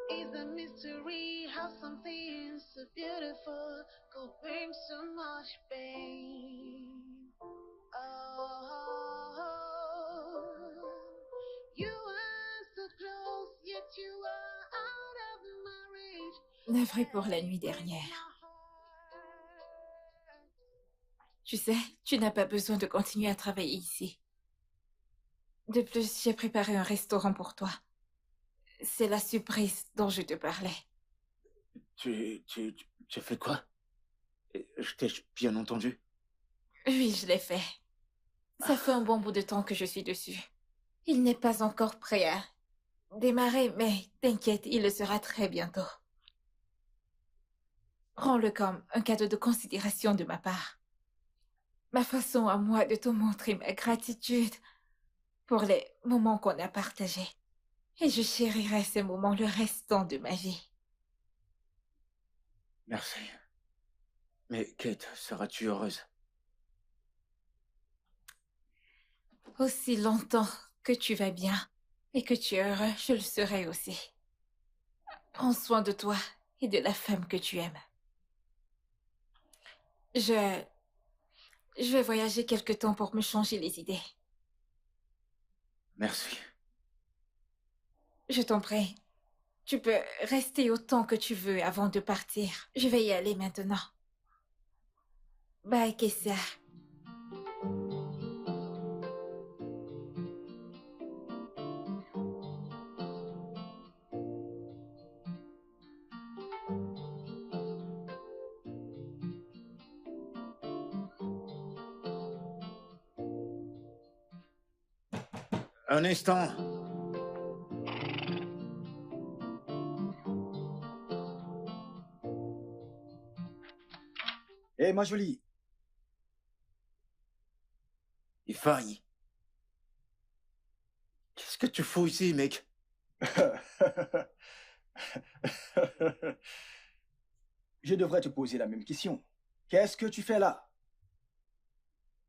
It's a mystery how something so beautiful could bring so much pain. Oh, you are so close, yet you are out of my reach. Navré pour la nuit dernière. Tu sais, tu n'as pas besoin de continuer à travailler ici. De plus, j'ai préparé un restaurant pour toi. C'est la surprise dont je te parlais. Tu as fait quoi? Je t'ai bien entendu. Oui, je l'ai fait. Ça fait un bon bout de temps que je suis dessus. Il n'est pas encore prêt à démarrer, mais t'inquiète, il le sera très bientôt. Prends-le comme un cadeau de considération de ma part. Ma façon à moi de te montrer ma gratitude pour les moments qu'on a partagés. Et je chérirai ces moments le restant de ma vie. Merci. Mais Kate, seras-tu heureuse? Aussi longtemps que tu vas bien et que tu es heureux, je le serai aussi. Prends soin de toi et de la femme que tu aimes. Je vais voyager quelque temps pour me changer les idées. Merci. Je t'en prie. Tu peux rester autant que tu veux avant de partir. Je vais y aller maintenant. Bye, Kessa. Un instant. Hé, ma jolie. Il faille. Qu'est-ce que tu fous ici, mec? Je devrais te poser la même question. Qu'est-ce que tu fais là?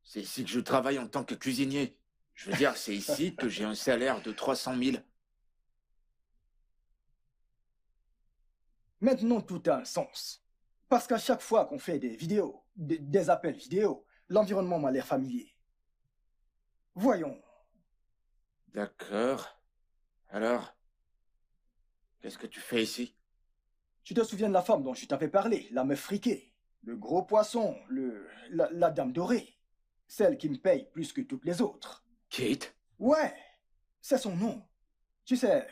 C'est ici que je travaille en tant que cuisinier. Je veux dire, c'est ici que j'ai un salaire de 300 000. Maintenant, tout a un sens. Parce qu'à chaque fois qu'on fait des vidéos, des appels vidéo, l'environnement m'a l'air familier. Voyons. D'accord. Alors, qu'est-ce que tu fais ici? Tu te souviens de la femme dont je t'avais parlé, la meuf friquée, le gros poisson, la dame dorée, celle qui me paye plus que toutes les autres. Kate? Ouais, c'est son nom. Tu sais,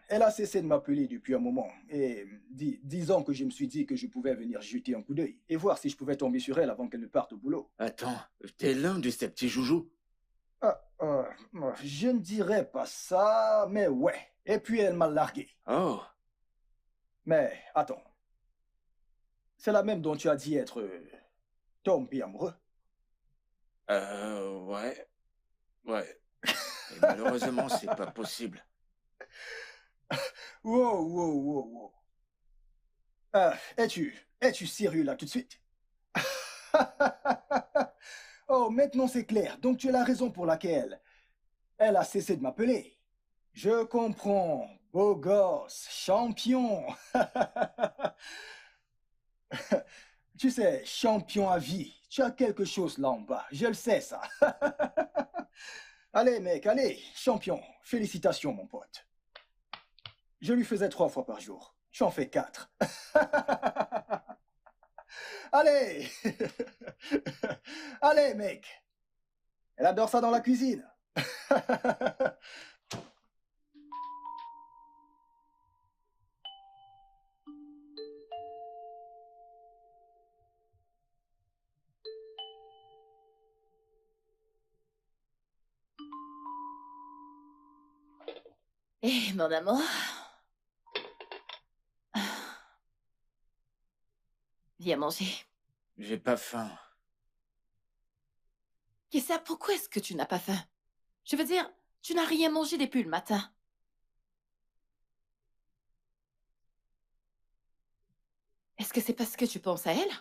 elle a cessé de m'appeler depuis un moment. Et disons que je me suis dit que je pouvais venir jeter un coup d'œil et voir si je pouvais tomber sur elle avant qu'elle ne parte au boulot. Attends, t'es l'un de ces petits joujoux? Je ne dirais pas ça, mais ouais. Et puis elle m'a largué. Oh, Mais attends. C'est la même dont tu as dit être tombé amoureux. ouais. Ouais. Et malheureusement, c'est pas possible. Wow. Es-tu sérieux là tout de suite? Oh, maintenant c'est clair. Donc tu es la raison pour laquelle elle a cessé de m'appeler. Je comprends. Beau gosse, champion. Tu sais, champion à vie. Tu as quelque chose là en bas. Je le sais, ça. Allez, mec, allez. Champion. Félicitations, mon pote. Je lui faisais 3 fois par jour. J'en fais 4. Allez. Allez, mec. Elle adore ça dans la cuisine. Eh, mon amour. Viens manger. J'ai pas faim. Kessa, pourquoi est-ce que tu n'as pas faim? Je veux dire, tu n'as rien mangé depuis le matin. Est-ce que c'est parce que tu penses à elle?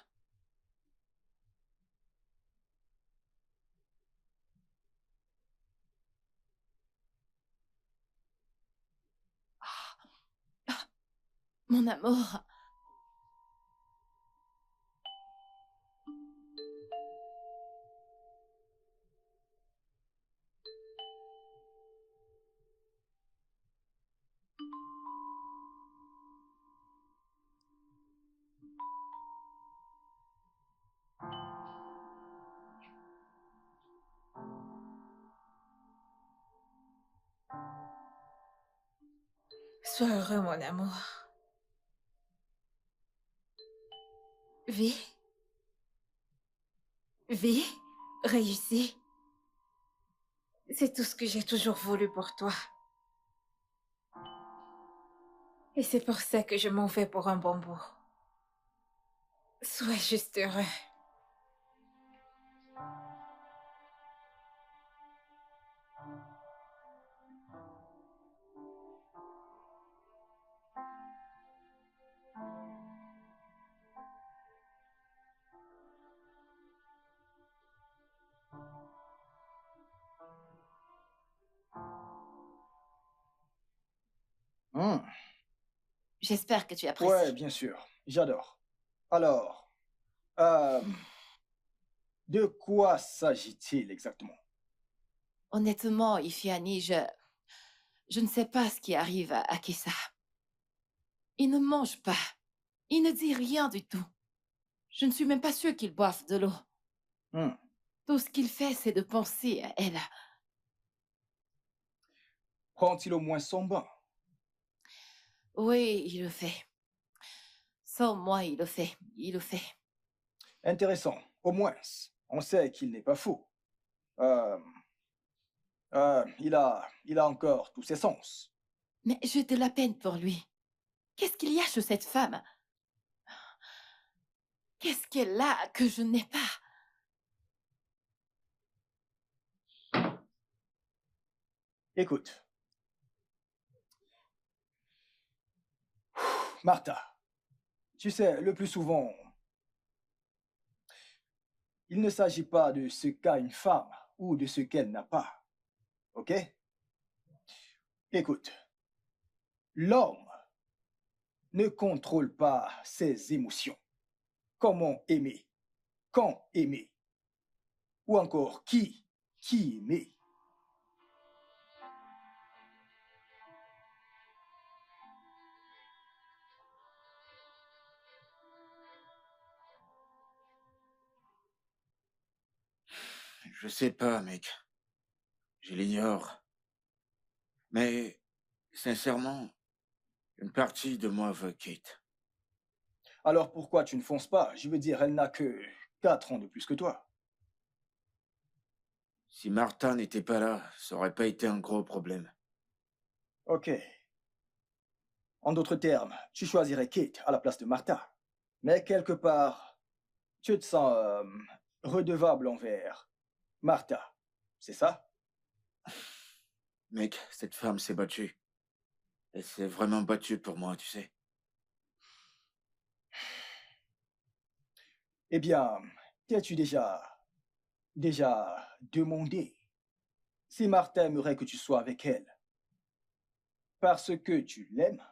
Mon amour. Sois heureux, mon amour. Vis. Vis. Réussis. C'est tout ce que j'ai toujours voulu pour toi. Et c'est pour ça que je m'en vais pour un bon bout. Sois juste heureux. Hmm. J'espère que tu apprécies. Ouais, bien sûr. J'adore. Alors, de quoi s'agit-il exactement? Honnêtement, Ifiani, je ne sais pas ce qui arrive à Kessa. Il ne mange pas. Il ne dit rien du tout. Je ne suis même pas sûre qu'il boive de l'eau. Hmm. Tout ce qu'il fait, c'est de penser à elle. Prend-il au moins son bain? Oui, il le fait. Sans moi, il le fait. Il le fait. Intéressant. Au moins, on sait qu'il n'est pas fou. Euh, il a encore tous ses sens. Mais j'ai de la peine pour lui. Qu'est-ce qu'il y a chez cette femme? Qu'est-ce qu'elle a que je n'ai pas? Écoute. Martha, tu sais, le plus souvent, il ne s'agit pas de ce qu'a une femme ou de ce qu'elle n'a pas. OK? Écoute, l'homme ne contrôle pas ses émotions. Comment aimer? Quand aimer? Ou encore qui aimer? Je sais pas, mec. Je l'ignore. Mais, sincèrement, une partie de moi veut Kate. Alors pourquoi tu ne fonces pas? Je veux dire, elle n'a que 4 ans de plus que toi. Si Martha n'était pas là, ça aurait pas été un gros problème. OK. En d'autres termes, tu choisirais Kate à la place de Martha. Mais quelque part, tu te sens redevable envers Martha. C'est ça? Mec, cette femme s'est battue. Elle s'est vraiment battue pour moi, tu sais. Eh bien, t'as-tu déjà demandé si Martha aimerait que tu sois avec elle? Parce que tu l'aimes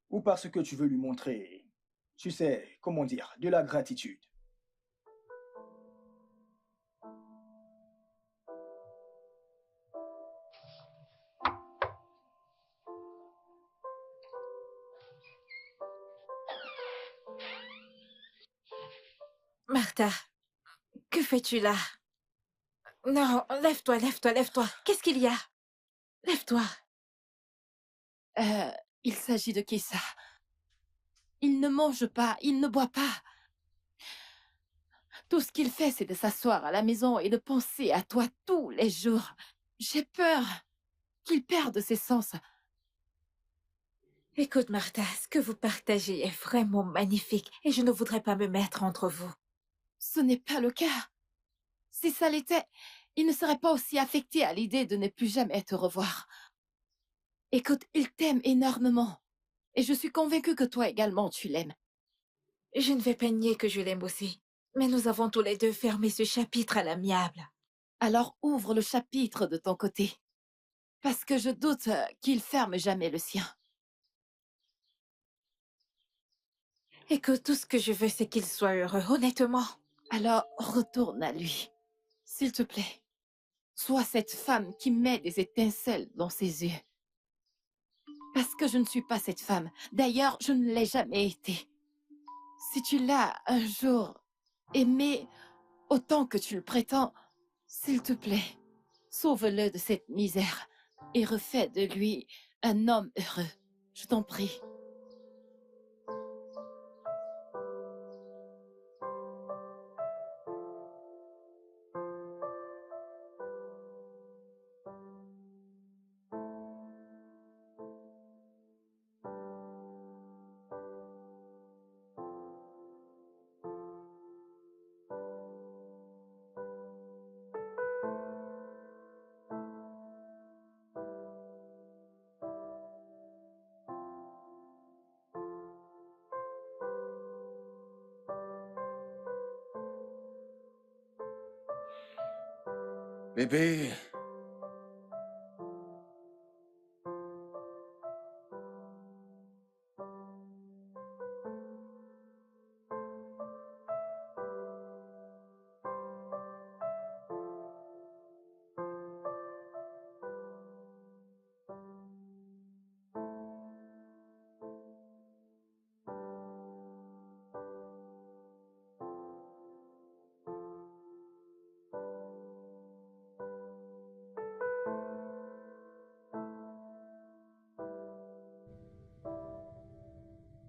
ou parce que tu veux lui montrer, tu sais, comment dire, de la gratitude? Martha, que fais-tu là? Non, lève-toi, lève-toi, lève-toi. Qu'est-ce qu'il y a? Lève-toi. Il s'agit de Kessa. Il ne mange pas, il ne boit pas. Tout ce qu'il fait, c'est de s'asseoir à la maison et de penser à toi tous les jours. J'ai peur qu'il perde ses sens. Écoute, Martha, ce que vous partagez est vraiment magnifique et je ne voudrais pas me mettre entre vous. Ce n'est pas le cas. Si ça l'était, il ne serait pas aussi affecté à l'idée de ne plus jamais te revoir. Écoute, il t'aime énormément. Et je suis convaincue que toi également tu l'aimes. Je ne vais pas nier que je l'aime aussi. Mais nous avons tous les deux fermé ce chapitre à l'amiable. Alors ouvre le chapitre de ton côté. Parce que je doute qu'il ferme jamais le sien. Écoute, tout ce que je veux, c'est qu'il soit heureux, honnêtement. Alors retourne à lui. S'il te plaît. Sois cette femme qui met des étincelles dans ses yeux. Parce que je ne suis pas cette femme. D'ailleurs, je ne l'ai jamais été. Si tu l'as un jour aimé autant que tu le prétends, s'il te plaît, sauve-le de cette misère et refais de lui un homme heureux. Je t'en prie. Bébé,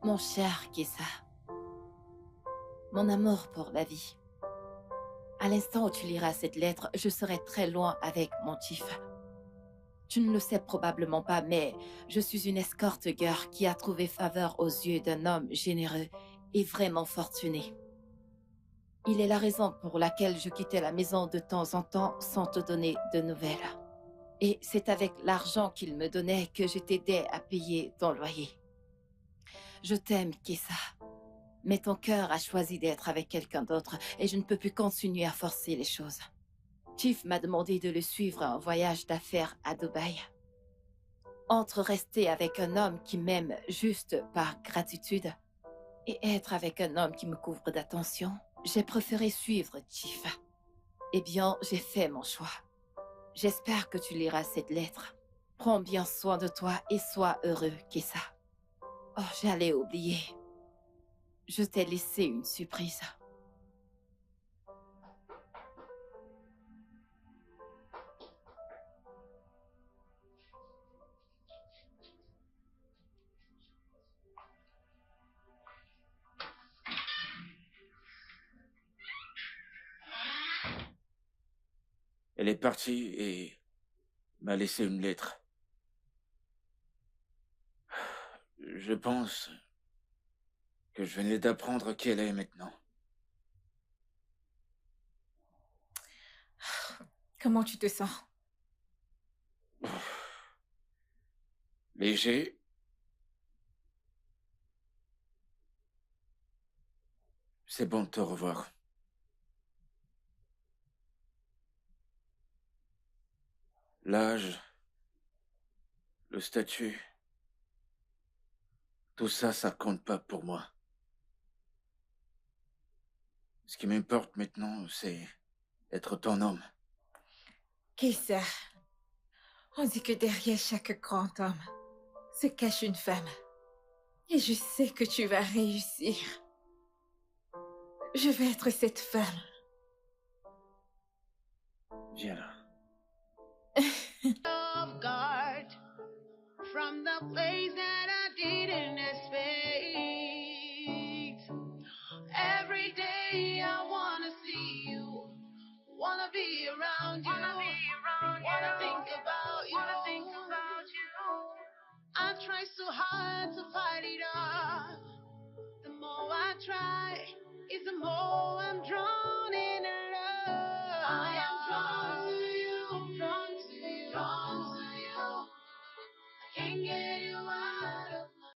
Mon cher Kessa, mon amour pour la vie. À l'instant où tu liras cette lettre, je serai très loin avec mon chief. Tu ne le sais probablement pas, mais je suis une escorte girl qui a trouvé faveur aux yeux d'un homme généreux et vraiment fortuné. Il est la raison pour laquelle je quittais la maison de temps en temps sans te donner de nouvelles. Et c'est avec l'argent qu'il me donnait que je t'aidais à payer ton loyer. Je t'aime, Kessa. Mais ton cœur a choisi d'être avec quelqu'un d'autre et je ne peux plus continuer à forcer les choses. Chief m'a demandé de le suivre en voyage d'affaires à Dubaï. Entre rester avec un homme qui m'aime juste par gratitude et être avec un homme qui me couvre d'attention, j'ai préféré suivre Chief. Eh bien, j'ai fait mon choix. J'espère que tu liras cette lettre. Prends bien soin de toi et sois heureux, Kessa. Oh, j'allais oublier. Je t'ai laissé une surprise. elle est partie et m'a laissé une lettre. Je pense que je venais d'apprendre qui elle est maintenant. Comment tu te sens? Léger. C'est bon de te revoir. L'âge, le statut, tout ça, ça compte pas pour moi. Ce qui m'importe maintenant, c'est être ton homme. Kessa, on dit que derrière chaque grand homme se cache une femme. Et je sais que tu vas réussir. Je vais être cette femme. Viens là. Off guard from the place that I didn't expect. Every day I wanna see you, wanna be around you, wanna think about you. I try so hard try to fight it off. The more I try, is the more I'm drawn.